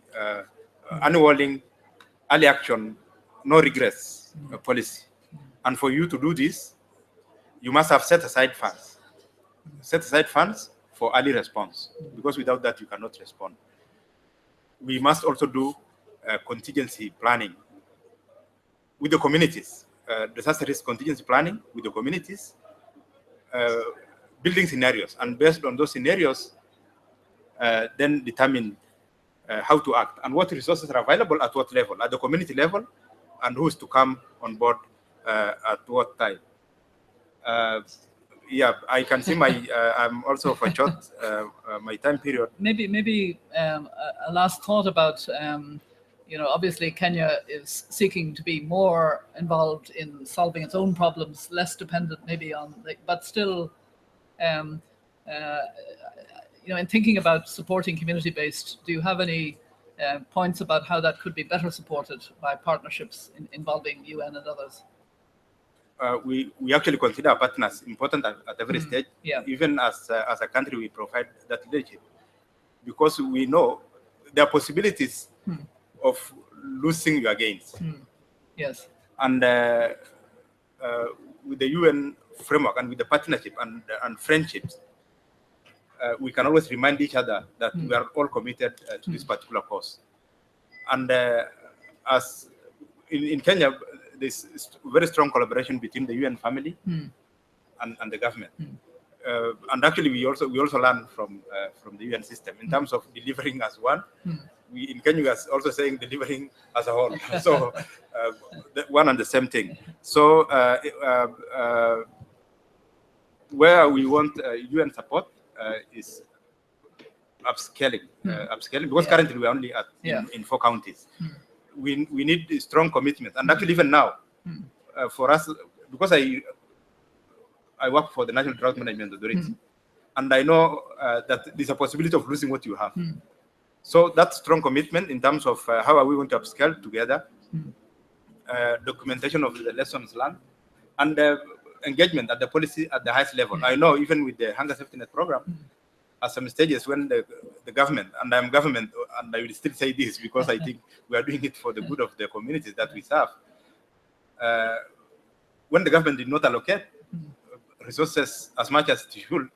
early action, no regrets policy. And for you to do this, you must have set aside funds. Set aside funds for early response, because without that, you cannot respond. We must also do contingency planning with the communities, disaster risk contingency planning with the communities, building scenarios, and based on those scenarios, then determine how to act and what resources are available at what level, at the community level, and who is to come on board at what time. Yeah, I can see I'm also for short my time period. Maybe a last thought about obviously Kenya is seeking to be more involved in solving its own problems, less dependent maybe on, but still, in thinking about supporting community-based, do you have any points about how that could be better supported by partnerships involving UN and others? We actually consider our partners important at every stage. Yeah. Even as a country, we provide that leadership because we know there are possibilities of losing your gains. Yes. And with the UN framework and with the partnership and friendships, we can always remind each other that we are all committed to this particular cause. And as in Kenya, there's very strong collaboration between the UN family and the government. And actually, we also learn from the UN system in terms of delivering as one. We in Kenya we are also saying delivering as a whole. So one and the same thing. So where we want UN support is upscaling, because currently we're only in 4 counties. We need a strong commitment, and actually even now, for us, because I work for the National Drought Management Authority, and I know that there's a possibility of losing what you have. So that's strong commitment in terms of how are we going to upscale together, documentation of the lessons learned, and engagement at the policy at the highest level. I know even with the Hunger Safety Net program, at some stages when the government, and I'm government, and I will still say this because I think we are doing it for the good of the communities that we serve. When the government did not allocate resources as much as it should,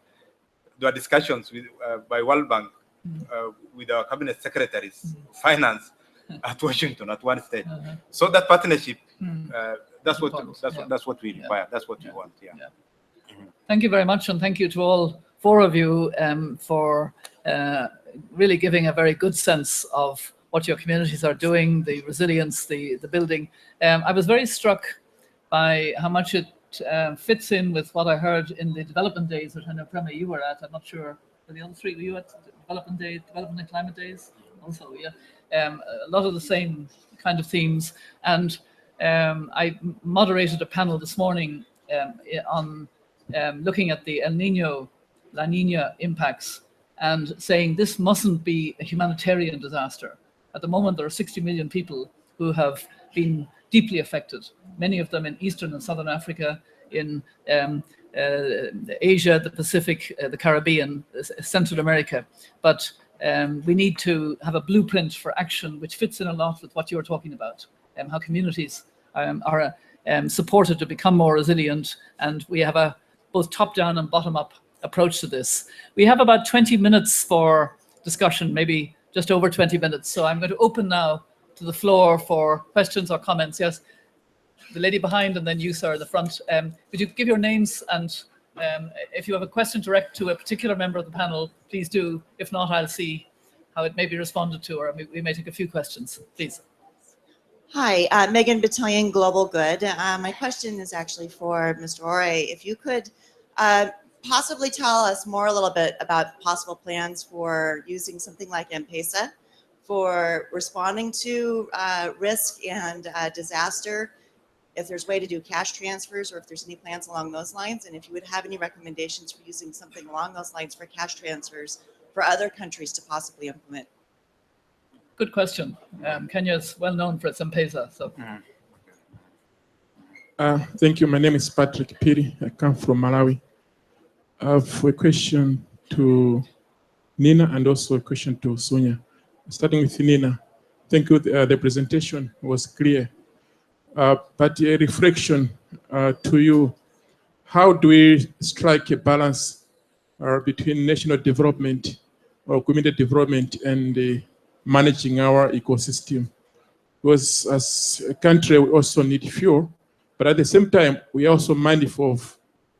there were discussions with, by World Bank with our cabinet secretaries, finance at Washington at one stage. So that partnership, that's what we require. That's what we want. Yeah. Thank you very much, and thank you to all four of you for really giving a very good sense of what your communities are doing, the resilience, the building. I was very struck by how much it fits in with what I heard in the development days that I know, Prema, you were at. I'm not sure, for the other three, were you at development and climate days? Also, yeah. A lot of the same kind of themes. And I moderated a panel this morning on looking at the El Nino, La Nina impacts and saying this mustn't be a humanitarian disaster. At the moment, there are 60 million people who have been deeply affected, many of them in Eastern and Southern Africa, in Asia, the Pacific, the Caribbean, Central America. But we need to have a blueprint for action which fits in a lot with what you're talking about, how communities are supported to become more resilient. And we have a both top-down and bottom-up approach to this. We have about 20 minutes for discussion, maybe just over 20 minutes. So I'm going to open now to the floor for questions or comments. Yes, the lady behind, and then you, sir, in the front. Would you give your names, and if you have a question direct to a particular member of the panel, please do. If not, I'll see how it may be responded to, or we may take a few questions. Please. Hi, Megan Battalion, Global Good. My question is actually for Mr. Ore. If you could possibly tell us more a little bit about possible plans for using something like M-Pesa for responding to risk and disaster, if there's a way to do cash transfers, or if there's any plans along those lines, and if you would have any recommendations for using something along those lines for cash transfers for other countries to possibly implement. Good question. Kenya is well known for its M-Pesa. So. Thank you. My name is Patrick Piri. I come from Malawi. I have a question to Nina and also a question to Sonia. Starting with Nina. Thank you. The presentation was clear. But a reflection to you. How do we strike a balance between national development or community development and managing our ecosystem? Because as a country, we also need fuel, but at the same time, we are also mindful of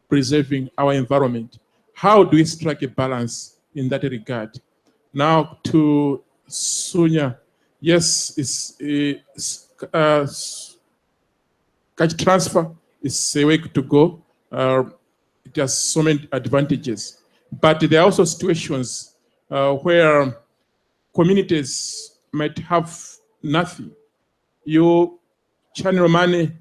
preserving our environment. How do we strike a balance in that regard? Now to Sonia, yes, cash transfer is a way to go. It has so many advantages, but there are also situations where communities might have nothing. You channel money,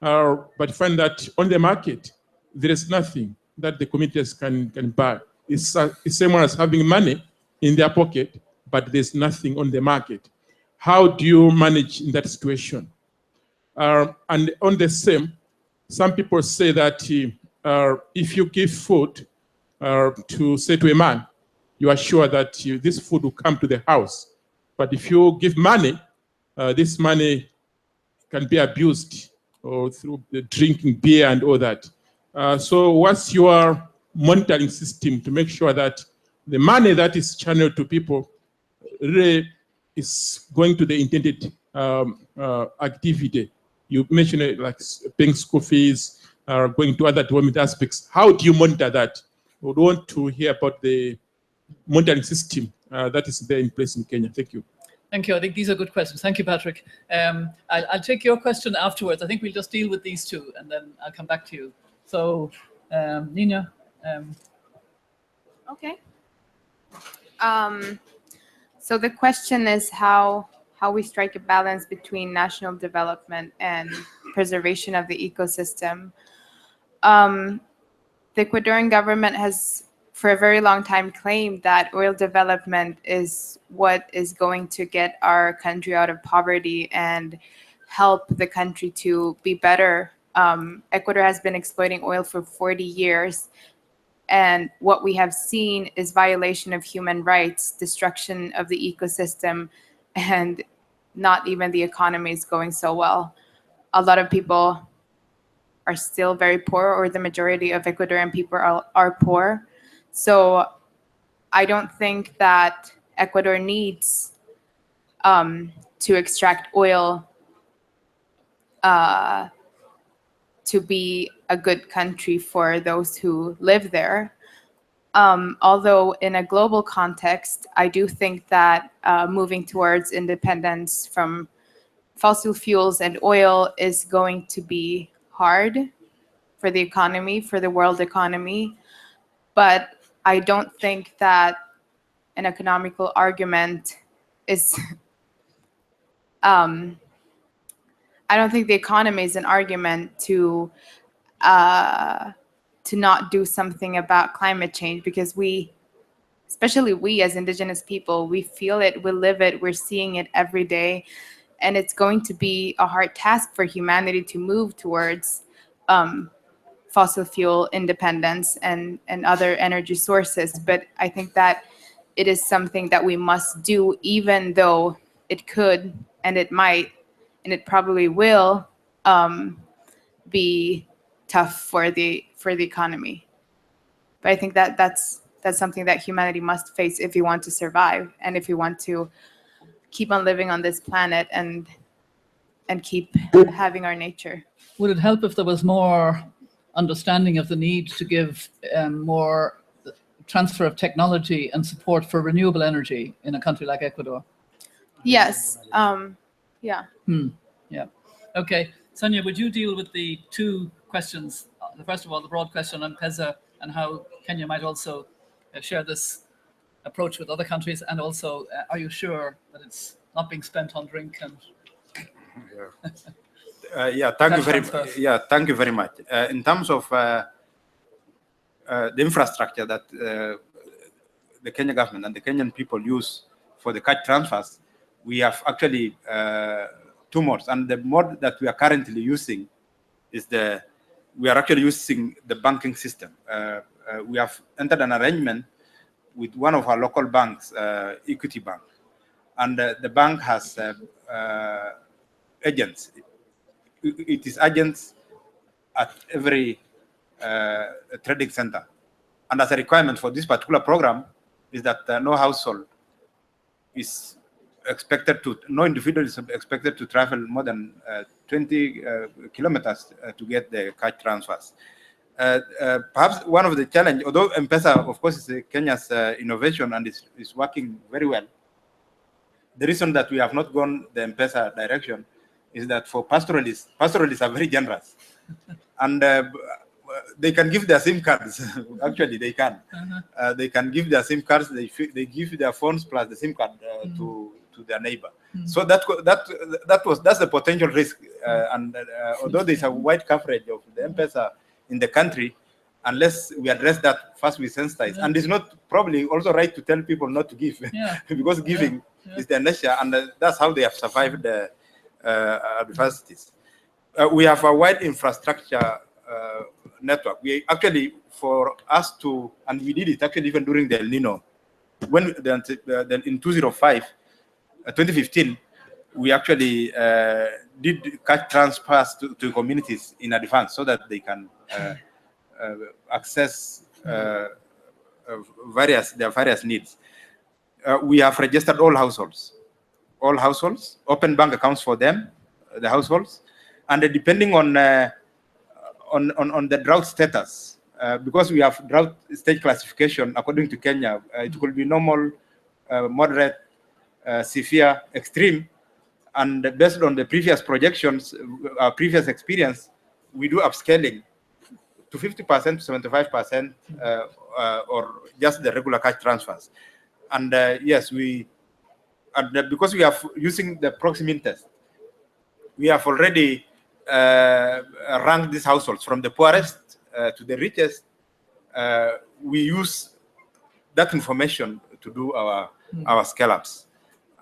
but find that on the market, there is nothing that the communities can buy. It's the same as having money in their pocket, but there's nothing on the market. How do you manage in that situation? And on the same, some people say that if you give food to, say, to a man, you are sure that this food will come to the house. But if you give money, this money can be abused or through the drinking beer and all that. So what's your monitoring system to make sure that the money that is channeled to people really is going to the intended activity? You mentioned it, like paying school fees, going to other development aspects. How do you monitor that? We would want to hear about the monitoring system that is there in place in Kenya. Thank you. Thank you. I think these are good questions. Thank you, Patrick. I'll take your question afterwards. I think we'll just deal with these two, and then I'll come back to you. So, Nina. Okay. So the question is how we strike a balance between national development and preservation of the ecosystem. The Ecuadorian government has for a very long time claimed that oil development is what is going to get our country out of poverty and help the country to be better. Ecuador has been exploiting oil for 40 years. And what we have seen is violation of human rights, destruction of the ecosystem, and not even the economy is going so well. A lot of people are still very poor, or the majority of Ecuadorian people are poor. So I don't think that Ecuador needs to extract oil to be a good country for those who live there. Although in a global context, I do think that moving towards independence from fossil fuels and oil is going to be hard for the economy, for the world economy. But I don't think that an economical argument is, I don't think the economy is an argument to not do something about climate change, because we, especially we as indigenous people, we feel it, we live it, we're seeing it every day. And it's going to be a hard task for humanity to move towards fossil fuel independence and other energy sources. But I think that it is something that we must do, even though it could and it might and it probably will be tough for the economy. But I think that that's something that humanity must face if we want to survive and if we want to keep on living on this planet and keep having our nature. Would it help if there was more understanding of the need to give more transfer of technology and support for renewable energy in a country like Ecuador? Yes. Yeah. Yeah. Okay. Sonia, would you deal with the two questions? First of all, the broad question on PESA and how Kenya might also share this approach with other countries, and also, are you sure that it's not being spent on drink and? Thank you very much. In terms of the infrastructure that the Kenya government and the Kenyan people use for the cash transfers, we have actually two modes, and the mode that we are currently using is we are actually using the banking system. We have entered an arrangement with one of our local banks, Equity Bank, and the bank has agents. It is agents at every trading center, and as a requirement for this particular program is that no household is expected to, no individual is expected to travel more than 20 kilometers to get the cash transfers. Perhaps one of the challenge, although M-Pesa, of course, is Kenya's innovation and is working very well, the reason that we have not gone the M-Pesa direction is that for pastoralists are very generous. And they can give their SIM cards. Actually, they can. They can give their SIM cards. They give their phones plus the SIM card to their neighbor. So that's the potential risk. And although there's a wide coverage of the M-Pesa in the country, unless we address that first, we sensitize. And it's not probably also right to tell people not to give, because giving is their nature, and that's how they have survived the adversities. We have a wide infrastructure network. We actually, for us to, and we did it actually even during the El Nino, when in 2015, we actually did cash transfers to communities in advance so that they can access their various needs. We have registered all households, open bank accounts for them, the households, and depending on the drought status, because we have drought stage classification according to Kenya, it could be normal, moderate, severe, extreme, and based on the previous projections, our previous experience, we do upscaling to 50% to 75%, or just the regular cash transfers. And yes, because we are using the proximity test, we have already ranked these households from the poorest to the richest. We use that information to do our scale-ups,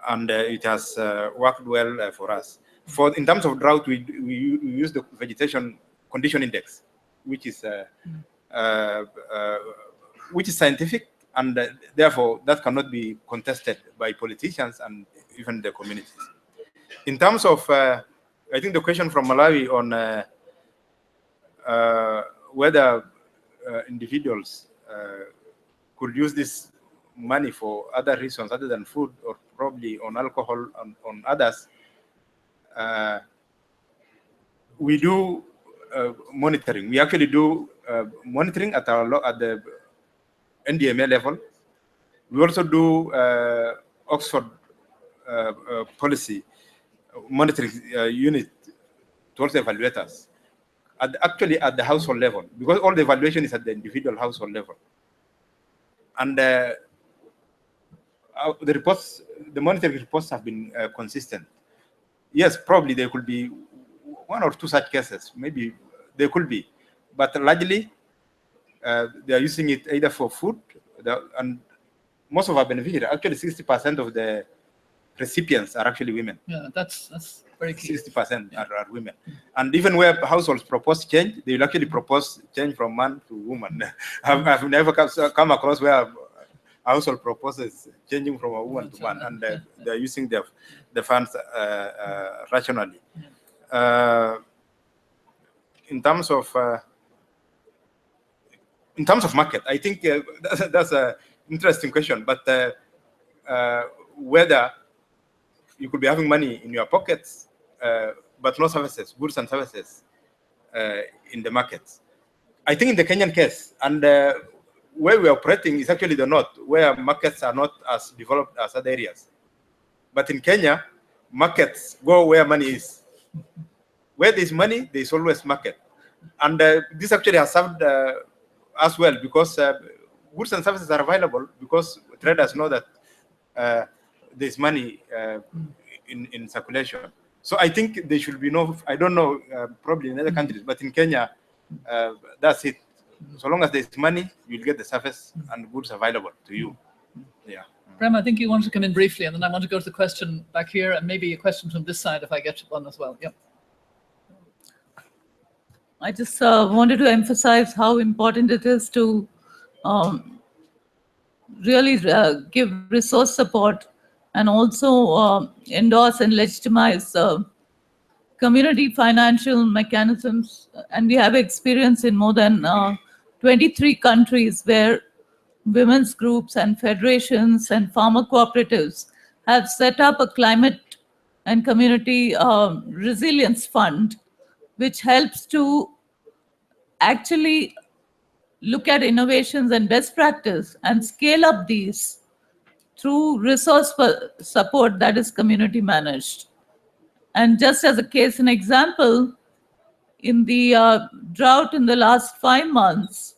and it has worked well for us. In terms of drought, we use the vegetation condition index, which is scientific, and therefore that cannot be contested by politicians and even the communities. In terms of, I think the question from Malawi on whether individuals could use this money for other reasons other than food, or probably on alcohol and on others, we do monitoring. We actually do monitoring at the NDMA level. We also do Oxford policy monitoring unit towards evaluators, actually at the household level, because all the evaluation is at the individual household level. And the reports, the monitoring reports have been consistent. Yes, probably there could be one or two such cases, maybe there could be, but largely they are using it either for food, and most of our beneficiaries, actually 60% of the recipients are actually women. Yeah, that's very key. 60% are women. And even where households propose change, they will actually propose change from man to woman. I've never come across where a household proposes changing from a woman to man, and they're using the funds rationally. In terms of market, I think that's an interesting question, but whether you could be having money in your pockets, but no services, goods and services in the markets. I think in the Kenyan case, and where we're operating is actually the north, where markets are not as developed as other areas. But in Kenya, markets go where money is. Where there's money, there's always market. And this actually has served us well, because goods and services are available because traders know that there's money in circulation. So I think there should be no, I don't know, probably in other countries, but in Kenya, that's it. So long as there's money, you'll get the service and goods available to you. Yeah. Prem, I think you want to come in briefly, and then I want to go to the question back here, and maybe a question from this side if I get one as well. Yep. I just wanted to emphasize how important it is to really give resource support, and also endorse and legitimize community financial mechanisms. And we have experience in more than 23 countries where women's groups and federations and farmer cooperatives have set up a climate and community resilience fund, which helps to actually look at innovations and best practice and scale up these through resource support that is community managed. And just as a case and example, in the drought in the last 5 months,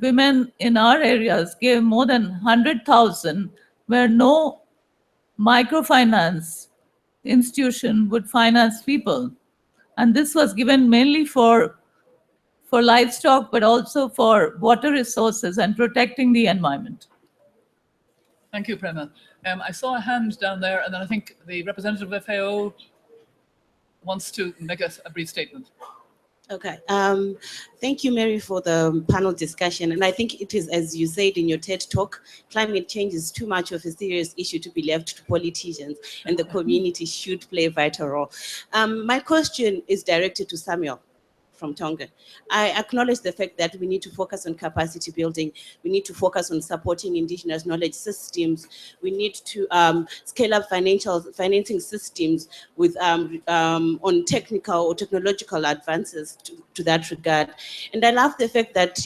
women in our areas gave more than 100,000, where no microfinance institution would finance people. And this was given mainly for livestock, but also for water resources and protecting the environment. Thank you, Prema. I saw a hand down there, and then I think the representative of FAO wants to make a brief statement. Okay. Thank you, Mary, for the panel discussion. And I think it is, as you said in your TED talk, climate change is too much of a serious issue to be left to politicians, and the community should play a vital role. My question is directed to Samuel from Tonga. I acknowledge the fact that we need to focus on capacity building. We need to focus on supporting indigenous knowledge systems. We need to scale up financing systems with on technical or technological advances to that regard. And I love the fact that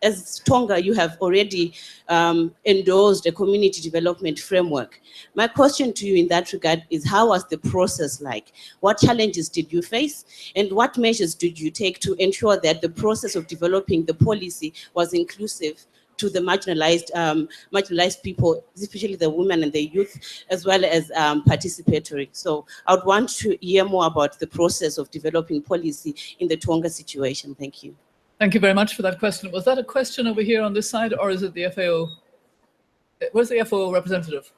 as Tonga, you have already endorsed a community development framework. My question to you in that regard is, how was the process like? What challenges did you face? And what measures did you take to ensure that the process of developing the policy was inclusive to the marginalized people, especially the women and the youth, as well as participatory? So I would want to hear more about the process of developing policy in the Tonga situation. Thank you. Thank you very much for that question. Was that a question over here on this side, or is it the FAO? Where's the FAO representative?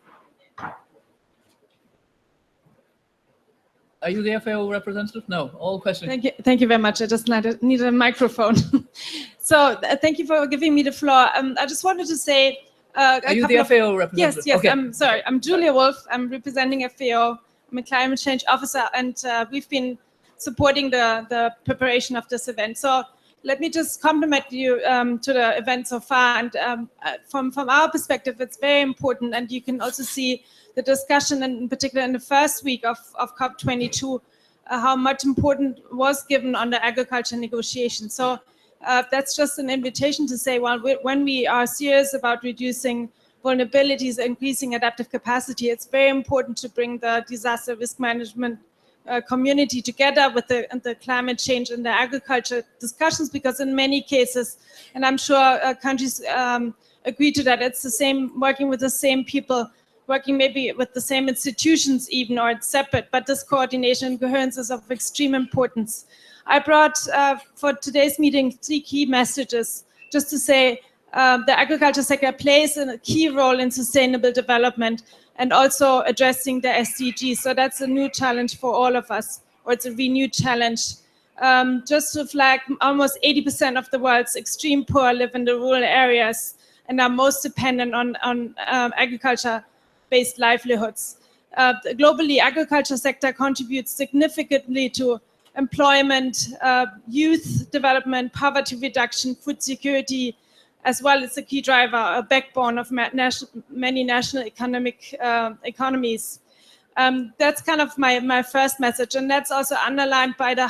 Are you the FAO representative? No, all questions. Thank you very much. I just needed a microphone. So thank you for giving me the floor. I just wanted to say Are you the FAO representative? Yes, Okay. I'm sorry. I'm Julia Wolf. I'm representing FAO. I'm a climate change officer, and we've been supporting the preparation of this event. So let me just compliment you to the event so far. And from our perspective, it's very important. And you can also see the discussion, and in particular in the first week of COP22, how much importance was given on the agriculture negotiation. So that's just an invitation to say, well, when we are serious about reducing vulnerabilities, increasing adaptive capacity, it's very important to bring the disaster risk management community together with the climate change and the agriculture discussions, because in many cases, and I'm sure countries agree to that, it's the same, working with the same people, working maybe with the same institutions even, or it's separate, but this coordination and coherence is of extreme importance. I brought for today's meeting 3 key messages, just to say the agriculture sector plays a key role in sustainable development and also addressing the SDGs. So that's a new challenge for all of us, or it's a renewed challenge. Just to flag, almost 80% of the world's extreme poor live in the rural areas and are most dependent on agriculture-based livelihoods. Globally, agriculture sector contributes significantly to employment, youth development, poverty reduction, food security, as well as a key driver, a backbone of many national economies. That's kind of my first message, and that's also underlined by the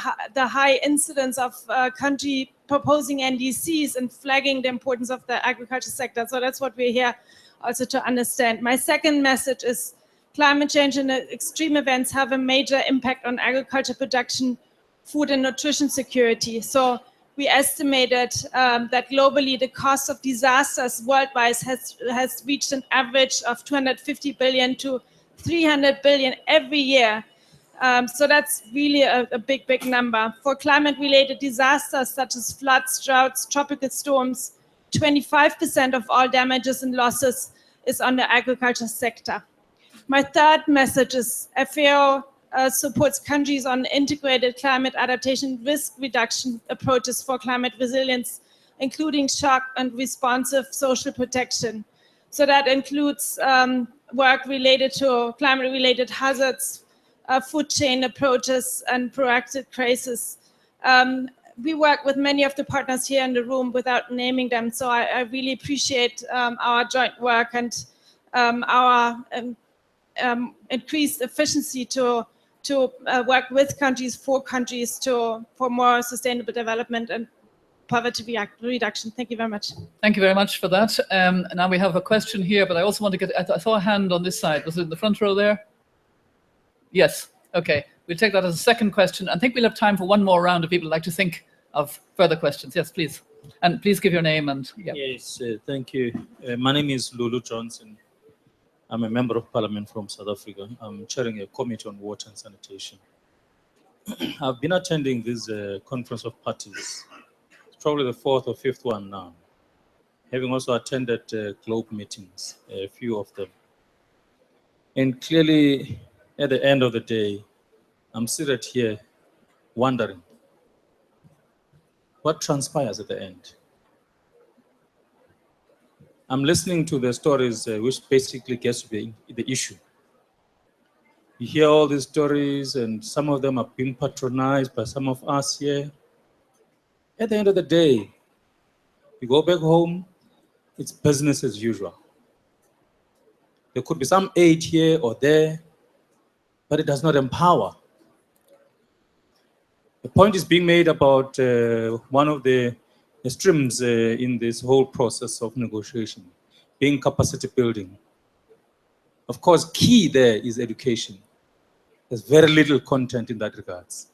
high incidence of country proposing NDCs and flagging the importance of the agriculture sector. So that's what we're here also to understand. My second message is climate change and extreme events have a major impact on agriculture production, food and nutrition security. So we estimated that globally the cost of disasters worldwide has reached an average of 250 billion to 300 billion every year. So that's really a big number. For climate-related disasters such as floods, droughts, tropical storms, 25% of all damages and losses is on the agriculture sector. My third message is FAO supports countries on integrated climate adaptation risk reduction approaches for climate resilience, including shock and responsive social protection. So that includes work related to climate-related hazards, food chain approaches, and proactive crisis. We work with many of the partners here in the room without naming them, so I really appreciate our joint work and our increased efficiency to work with countries, for more sustainable development and poverty reduction. Thank you very much. Thank you very much for that. Now we have a question here, but I also want to get, I saw a hand on this side. Was it in the front row there? Yes, okay. We'll take that as a second question. I think we'll have time for one more round if people like to think of further questions. Yes, please. And please give your name and yeah. Yes, thank you. My name is Lulu Johnson. I'm a member of parliament from South Africa. I'm chairing a committee on water and sanitation. I've been attending this conference of parties. It's probably the 4th or 5th one now, having also attended globe meetings, a few of them. And clearly, at the end of the day, I'm seated here wondering what transpires at the end. I'm listening to the stories which basically gets to be the issue. You hear all these stories and some of them are being patronized by some of us here. At the end of the day, you go back home, it's business as usual. There could be some aid here or there, but it does not empower. The point is being made about one of the streams in this whole process of negotiation, being capacity building. Of course, key there is education. There's very little content in that regards.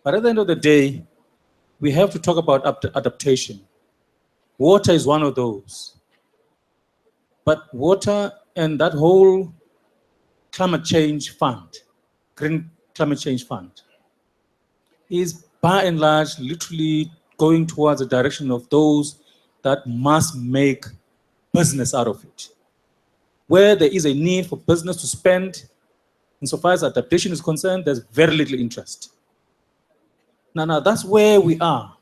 But at the end of the day, we have to talk about adaptation. Water is one of those. But water and that whole climate change fund, Green Climate Change Fund, is by and large literally going towards the direction of those that must make business out of it. Where there is a need for business to spend, insofar as adaptation is concerned, there's very little interest. Now that's where we are.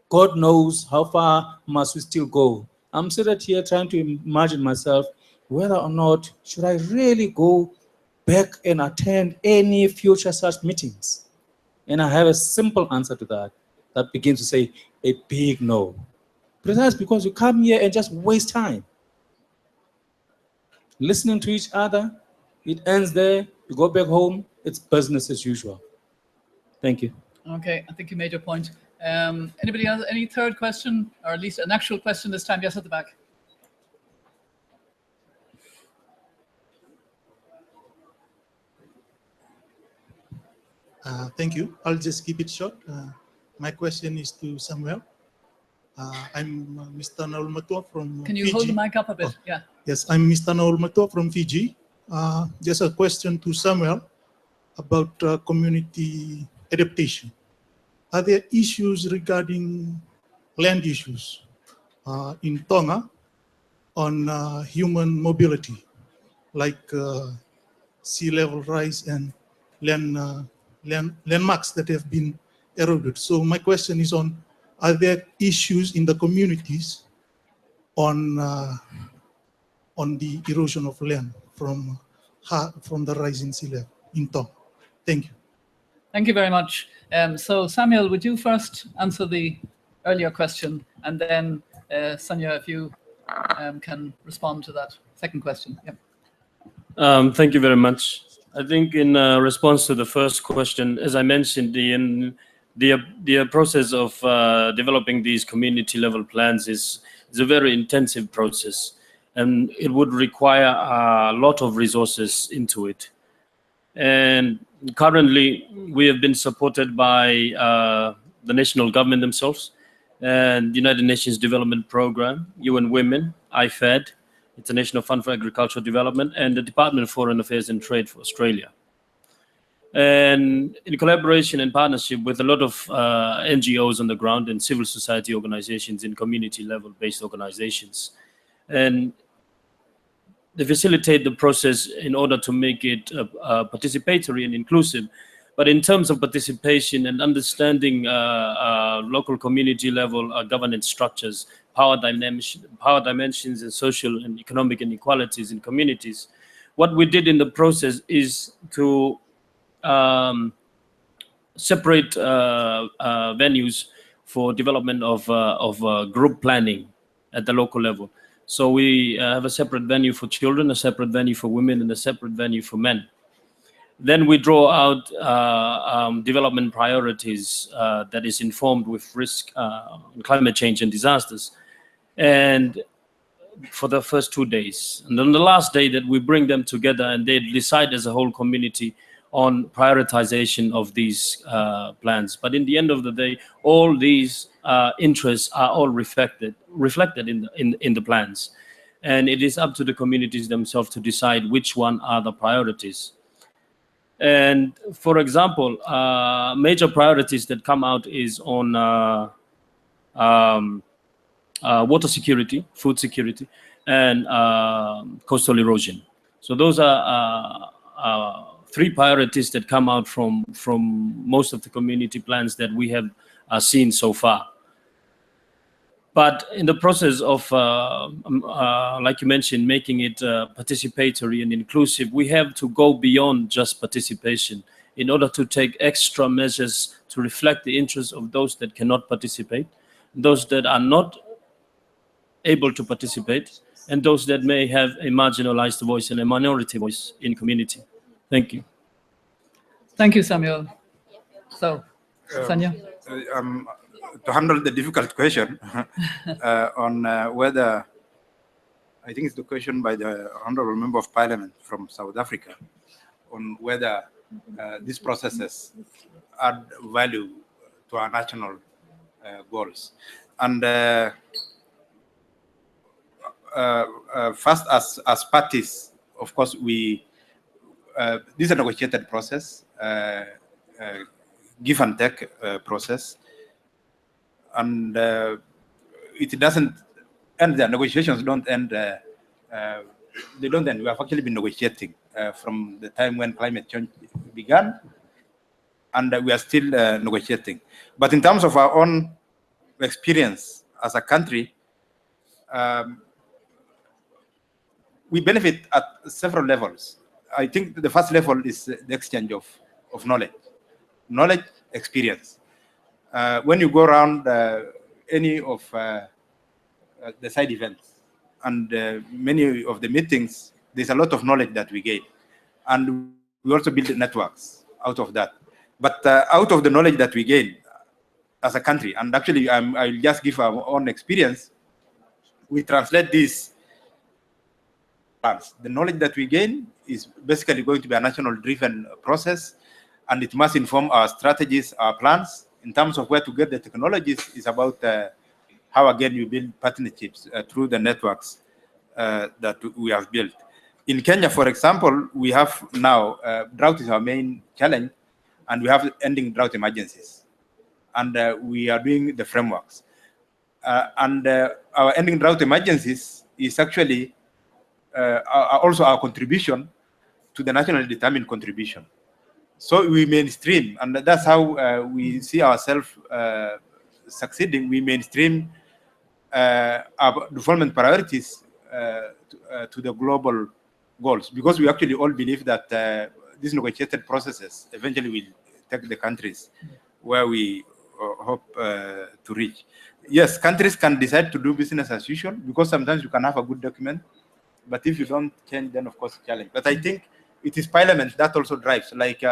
God knows how far must we still go. I'm sitting here trying to imagine myself whether or not should I really go back and attend any future such meetings. And I have a simple answer to that begins to say a big no. Precisely because you come here and just waste time. Listening to each other, it ends there, you go back home, it's business as usual. Thank you. Okay, I think you made your point. Anybody else? Any third question, or at least an actual question this time? Yes, at the back. Thank you. I'll just keep it short. My question is to Samuel. I'm Mr. Naul Matua from Can you Fiji. hold the mic up a bit? Oh, yeah. Yes, I'm Mr. Naul Matua from Fiji. Just a question to Samuel about community adaptation. Are there issues regarding land issues in Tonga on human mobility, like sea level rise and landmarks that have been eroded? So my question is on, are there issues in the communities on the erosion of land from the rising sea level in Tonga? Thank you. Thank you very much. So Samuel, would you first answer the earlier question, and then Sonia, if you can respond to that second question. Yeah. Thank you very much. I think in response to the first question, as I mentioned, the process of developing these community level plans is a very intensive process, and it would require a lot of resources into it. And currently, we have been supported by the national government themselves, and the United Nations Development Program, UN Women, IFAD, International Fund for Agricultural Development, and the Department of Foreign Affairs and Trade for Australia. And in collaboration and partnership with a lot of NGOs on the ground and civil society organizations and community level based organizations. And they facilitate the process in order to make it participatory and inclusive. But in terms of participation and understanding local community level governance structures, power dimensions and social and economic inequalities in communities, what we did in the process is to separate venues for development of group planning at the local level. So we have a separate venue for children, a separate venue for women, and a separate venue for men. Then we draw out development priorities that is informed with risk, climate change and disasters. And for the first 2 days. And then the last day that we bring them together and they decide as a whole community on prioritization of these plans. But in the end of the day, all these interests are all reflected in the plans. And it is up to the communities themselves to decide which one are the priorities. And for example, major priorities that come out is on water security, food security, and coastal erosion. So those are three priorities that come out from most of the community plans that we have seen so far. But in the process of, like you mentioned, making it participatory and inclusive, we have to go beyond just participation in order to take extra measures to reflect the interests of those that cannot participate, those that are not able to participate, and those that may have a marginalized voice and a minority voice in community. Thank you. Thank you, Samuel. So, Sanya? To handle the difficult question on whether, I think it's the question by the Honorable Member of Parliament from South Africa, on whether these processes add value to our national goals. And first, as parties, of course, this is a negotiated process, give and take process. and it doesn't end there. Negotiations don't end. They don't end. We have actually been negotiating from the time when climate change began, and we are still negotiating. But in terms of our own experience as a country, we benefit at several levels. I think the first level is the exchange of knowledge, experience. When you go around any of the side events and many of the meetings, there's a lot of knowledge that we gain. And we also build networks out of that. But out of the knowledge that we gain as a country, and actually I'll just give our own experience, we translate this plans. The knowledge that we gain is basically going to be a national driven process, and it must inform our strategies, our plans. In terms of where to get the technologies, is about how again you build partnerships through the networks that we have built. In Kenya, for example, we have now drought is our main challenge, and we have ending drought emergencies, and we are doing the frameworks. And our ending drought emergencies is actually also our contribution to the nationally determined contribution. So we mainstream, and that's how we see ourselves succeeding. We mainstream our development priorities to the global goals, because we actually all believe that these negotiated processes eventually will take the countries where we hope to reach. Yes, countries can decide to do business as usual, because sometimes you can have a good document, but if you don't change, then of course challenge. But I think it is parliament that also drives. Like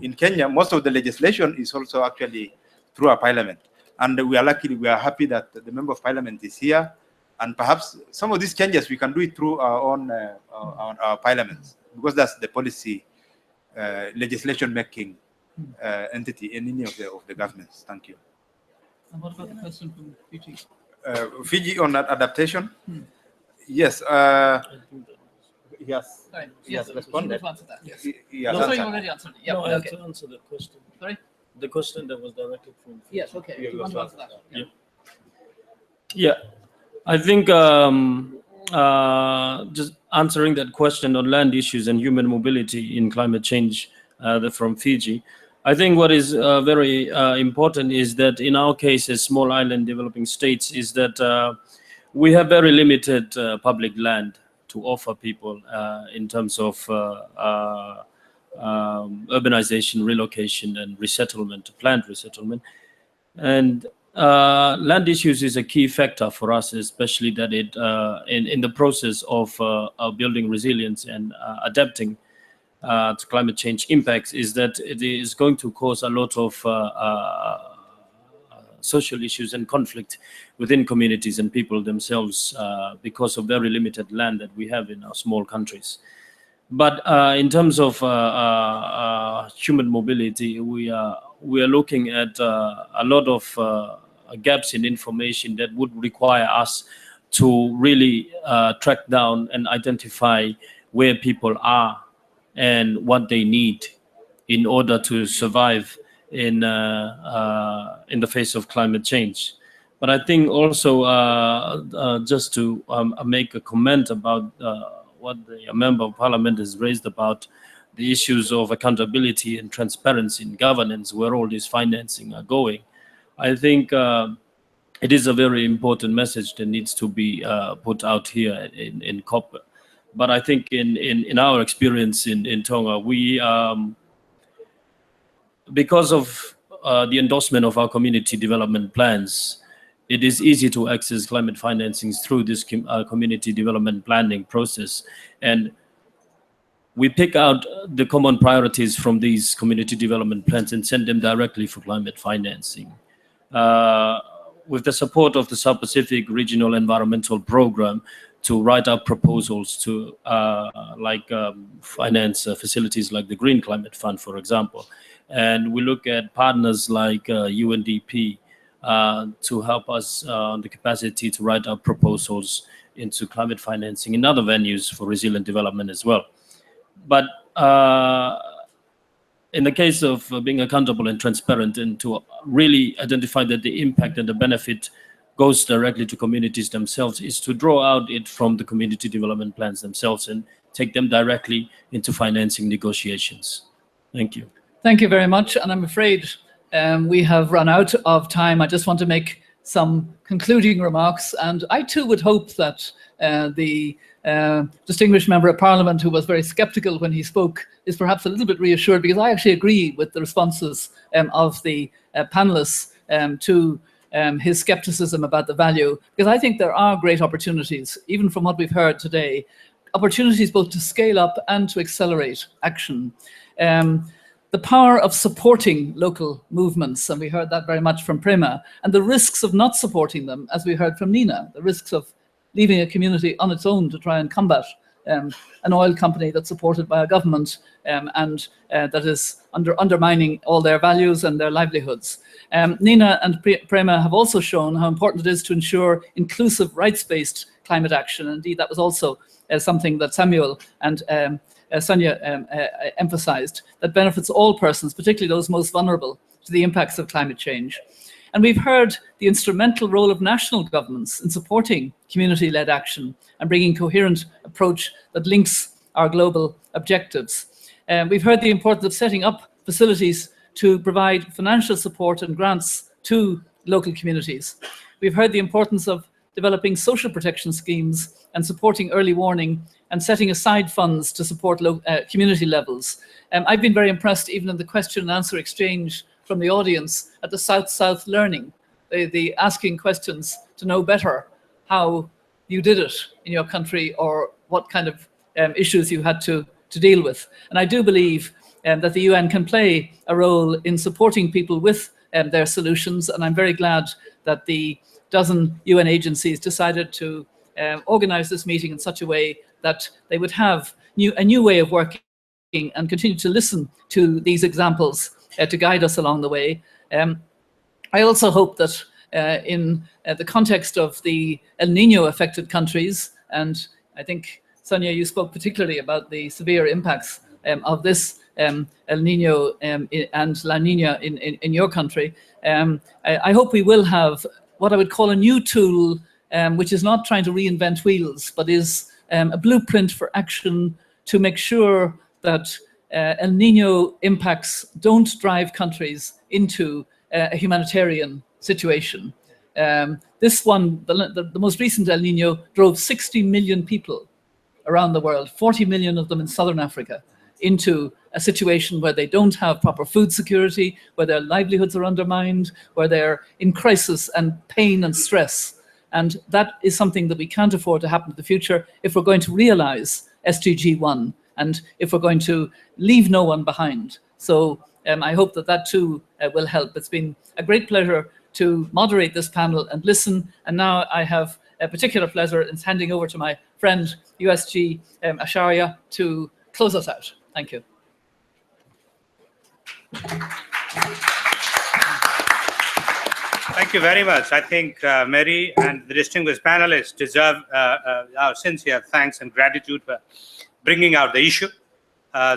in Kenya, most of the legislation is also actually through our parliament, and we are happy that the member of parliament is here, and perhaps some of these changes we can do it through our own our parliaments, because that's the policy legislation making entity in any of the governments. Thank you. And what about the question from Fiji? Fiji on adaptation? Yes. Yes. Sorry. Yes, responded. Yes. He has No, sorry, you answered. already answered it. Yeah, No, I have okay. to answer the question. Sorry? The question that was directed from Fiji. Yes, okay. Yeah, You want to yes, answer that? Yeah. Yeah, I think just answering that question on land issues and human mobility in climate change from Fiji, I think what is very important is that in our case as small island developing states is that we have very limited public land to offer people in terms of urbanization, relocation, and resettlement, planned resettlement. And land issues is a key factor for us, especially that it in the process of building resilience and adapting to climate change impacts, is that it is going to cause a lot of social issues and conflict within communities and people themselves because of very limited land that we have in our small countries. But in terms of human mobility, we are looking at a lot of gaps in information that would require us to really track down and identify where people are and what they need in order to survive in the face of climate change. But I think also just to make a comment about what the member of parliament has raised about the issues of accountability and transparency in governance, where all this financing are going. I think it is a very important message that needs to be put out here in COP. But I think in our experience in Tonga, we, because of the endorsement of our community development plans, it is easy to access climate financings through this community development planning process. And we pick out the common priorities from these community development plans and send them directly for climate financing. With the support of the South Pacific Regional Environmental Program to write up proposals to finance facilities like the Green Climate Fund, for example. And we look at partners like UNDP to help us on the capacity to write up proposals into climate financing in other venues for resilient development as well. But in the case of being accountable and transparent, and to really identify that the impact and the benefit goes directly to communities themselves, is to draw out it from the community development plans themselves and take them directly into financing negotiations. Thank you. Thank you very much. And I'm afraid we have run out of time. I just want to make some concluding remarks. And I too would hope that the distinguished member of parliament, who was very skeptical when he spoke, is perhaps a little bit reassured, because I actually agree with the responses of the panelists to his skepticism about the value, because I think there are great opportunities, even from what we've heard today, opportunities both to scale up and to accelerate action. The power of supporting local movements, and we heard that very much from Prema, and the risks of not supporting them, as we heard from Nina, the risks of leaving a community on its own to try and combat an oil company that's supported by a government and that is undermining all their values and their livelihoods. Nina and Prema have also shown how important it is to ensure inclusive rights-based climate action. Indeed, that was also something that Samuel and Sonia emphasized, that benefits all persons, particularly those most vulnerable to the impacts of climate change. And we've heard the instrumental role of national governments in supporting community-led action and bringing coherent approach that links our global objectives. We've heard the importance of setting up facilities to provide financial support and grants to local communities. We've heard the importance of developing social protection schemes and supporting early warning and setting aside funds to support community levels. I've been very impressed, even in the question and answer exchange from the audience, at the South-South learning, the asking questions to know better how you did it in your country or what kind of issues you had to deal with. And I do believe that the UN can play a role in supporting people with their solutions. And I'm very glad that the dozen UN agencies decided to organize this meeting in such a way that they would have a new way of working and continue to listen to these examples to guide us along the way. I also hope that in the context of the El Nino affected countries, and I think, Sonia, you spoke particularly about the severe impacts of this El Nino and La Nina in your country. I hope we will have what I would call a new tool, which is not trying to reinvent wheels, but is a blueprint for action to make sure that El Nino impacts don't drive countries into a humanitarian situation. This one, the most recent El Nino, drove 60 million people around the world, 40 million of them in Southern Africa, into a situation where they don't have proper food security, where their livelihoods are undermined, where they're in crisis and pain and stress. And that is something that we can't afford to happen in the future if we're going to realize SDG1 and if we're going to leave no one behind. So I hope that that too will help. It's been a great pleasure to moderate this panel and listen. And now I have a particular pleasure in handing over to my friend, USG Acharya, to close us out. Thank you. Thank you very much. I think Mary and the distinguished panelists deserve our sincere thanks and gratitude for bringing out the issue.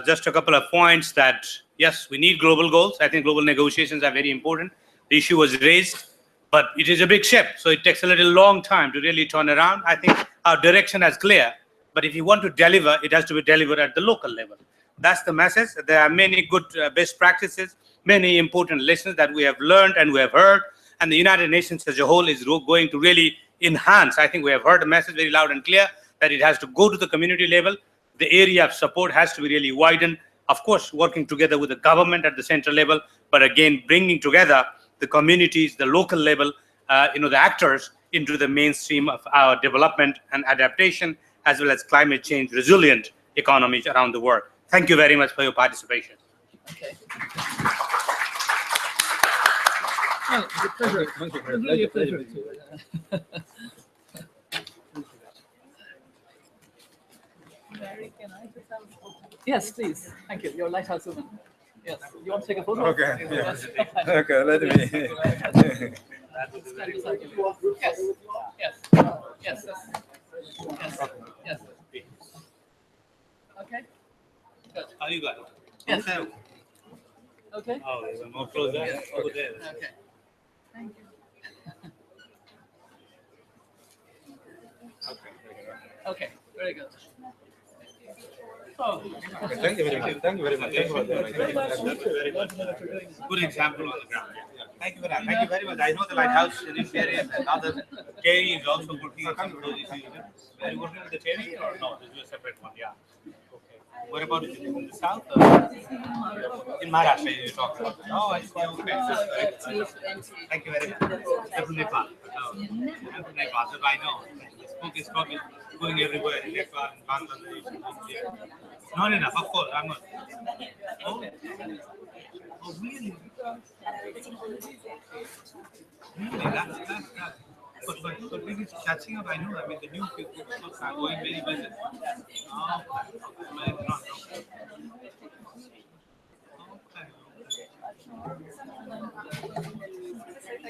Just a couple of points that, yes, we need global goals. I think global negotiations are very important. The issue was raised, but it is a big ship, so it takes a little long time to really turn around. I think our direction is clear, but if you want to deliver, it has to be delivered at the local level. That's the message. There are many good best practices, many important lessons that we have learned and we have heard, and the United Nations as a whole is going to really enhance. I think we have heard the message very loud and clear that it has to go to the community level. The area of support has to be really widened. Of course, working together with the government at the central level, but again, bringing together the communities, the local level, the actors into the mainstream of our development and adaptation, as well as climate change resilient economies around the world. Thank you very much for your participation. Okay. Oh, it's a pleasure. It's really a pleasure. Yes, please. Thank you. You're a lighthouse woman. Yes. You want to take a photo? Okay. Yeah. Yes. Okay, let me. Yes. Yes. Yes. Yes. Yes. Yes. Okay. Good. Are you guys? Yes. Okay. Oh, there's more closer over there. Okay. Thank you. Okay, very good. Oh, Thank you very much. Thank you very much. Thank you very much. Good example on the ground. Thank you very much. Thank you very much. I know the lighthouse initiatives and others. Terry is also working on some of those issues. Are you working with the Terry or no? This is a separate one. Yeah. Okay. What about it in the south? In Maharashtra, you talk about. Oh, I see. Okay. Thank you very much. I'm from Nepal. I'm from Nepal, so I know. The smoke is probably going everywhere in Nepal and Bangladesh. Not enough, of course. I'm not. Oh. Oh, really? Really? That's. But it is catching up. I know. I mean, the new people are going very well. Oh, okay.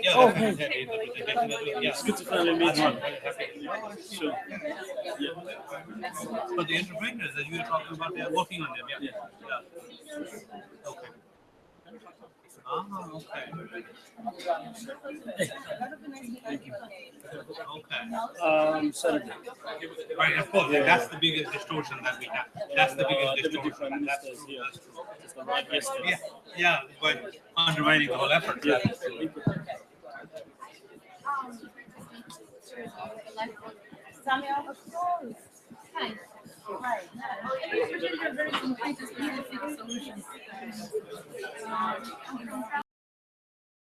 Yeah, Oh, definitely. Yeah, it's good to finally meet you. Sure. Yeah. But the entrepreneurs that you were talking about, they are working on them. Yeah. Okay. Ah, okay. Thank you. Okay. Saturday. Right, of course. That's the biggest distortion that we have. That's the biggest Deputy Prime distortion. That's Minister's true. here. That's true. Just arrived yesterday. Yeah, but undermining the whole effort. Yeah. Samuel, of course. Hi. Hi. Very complete solutions.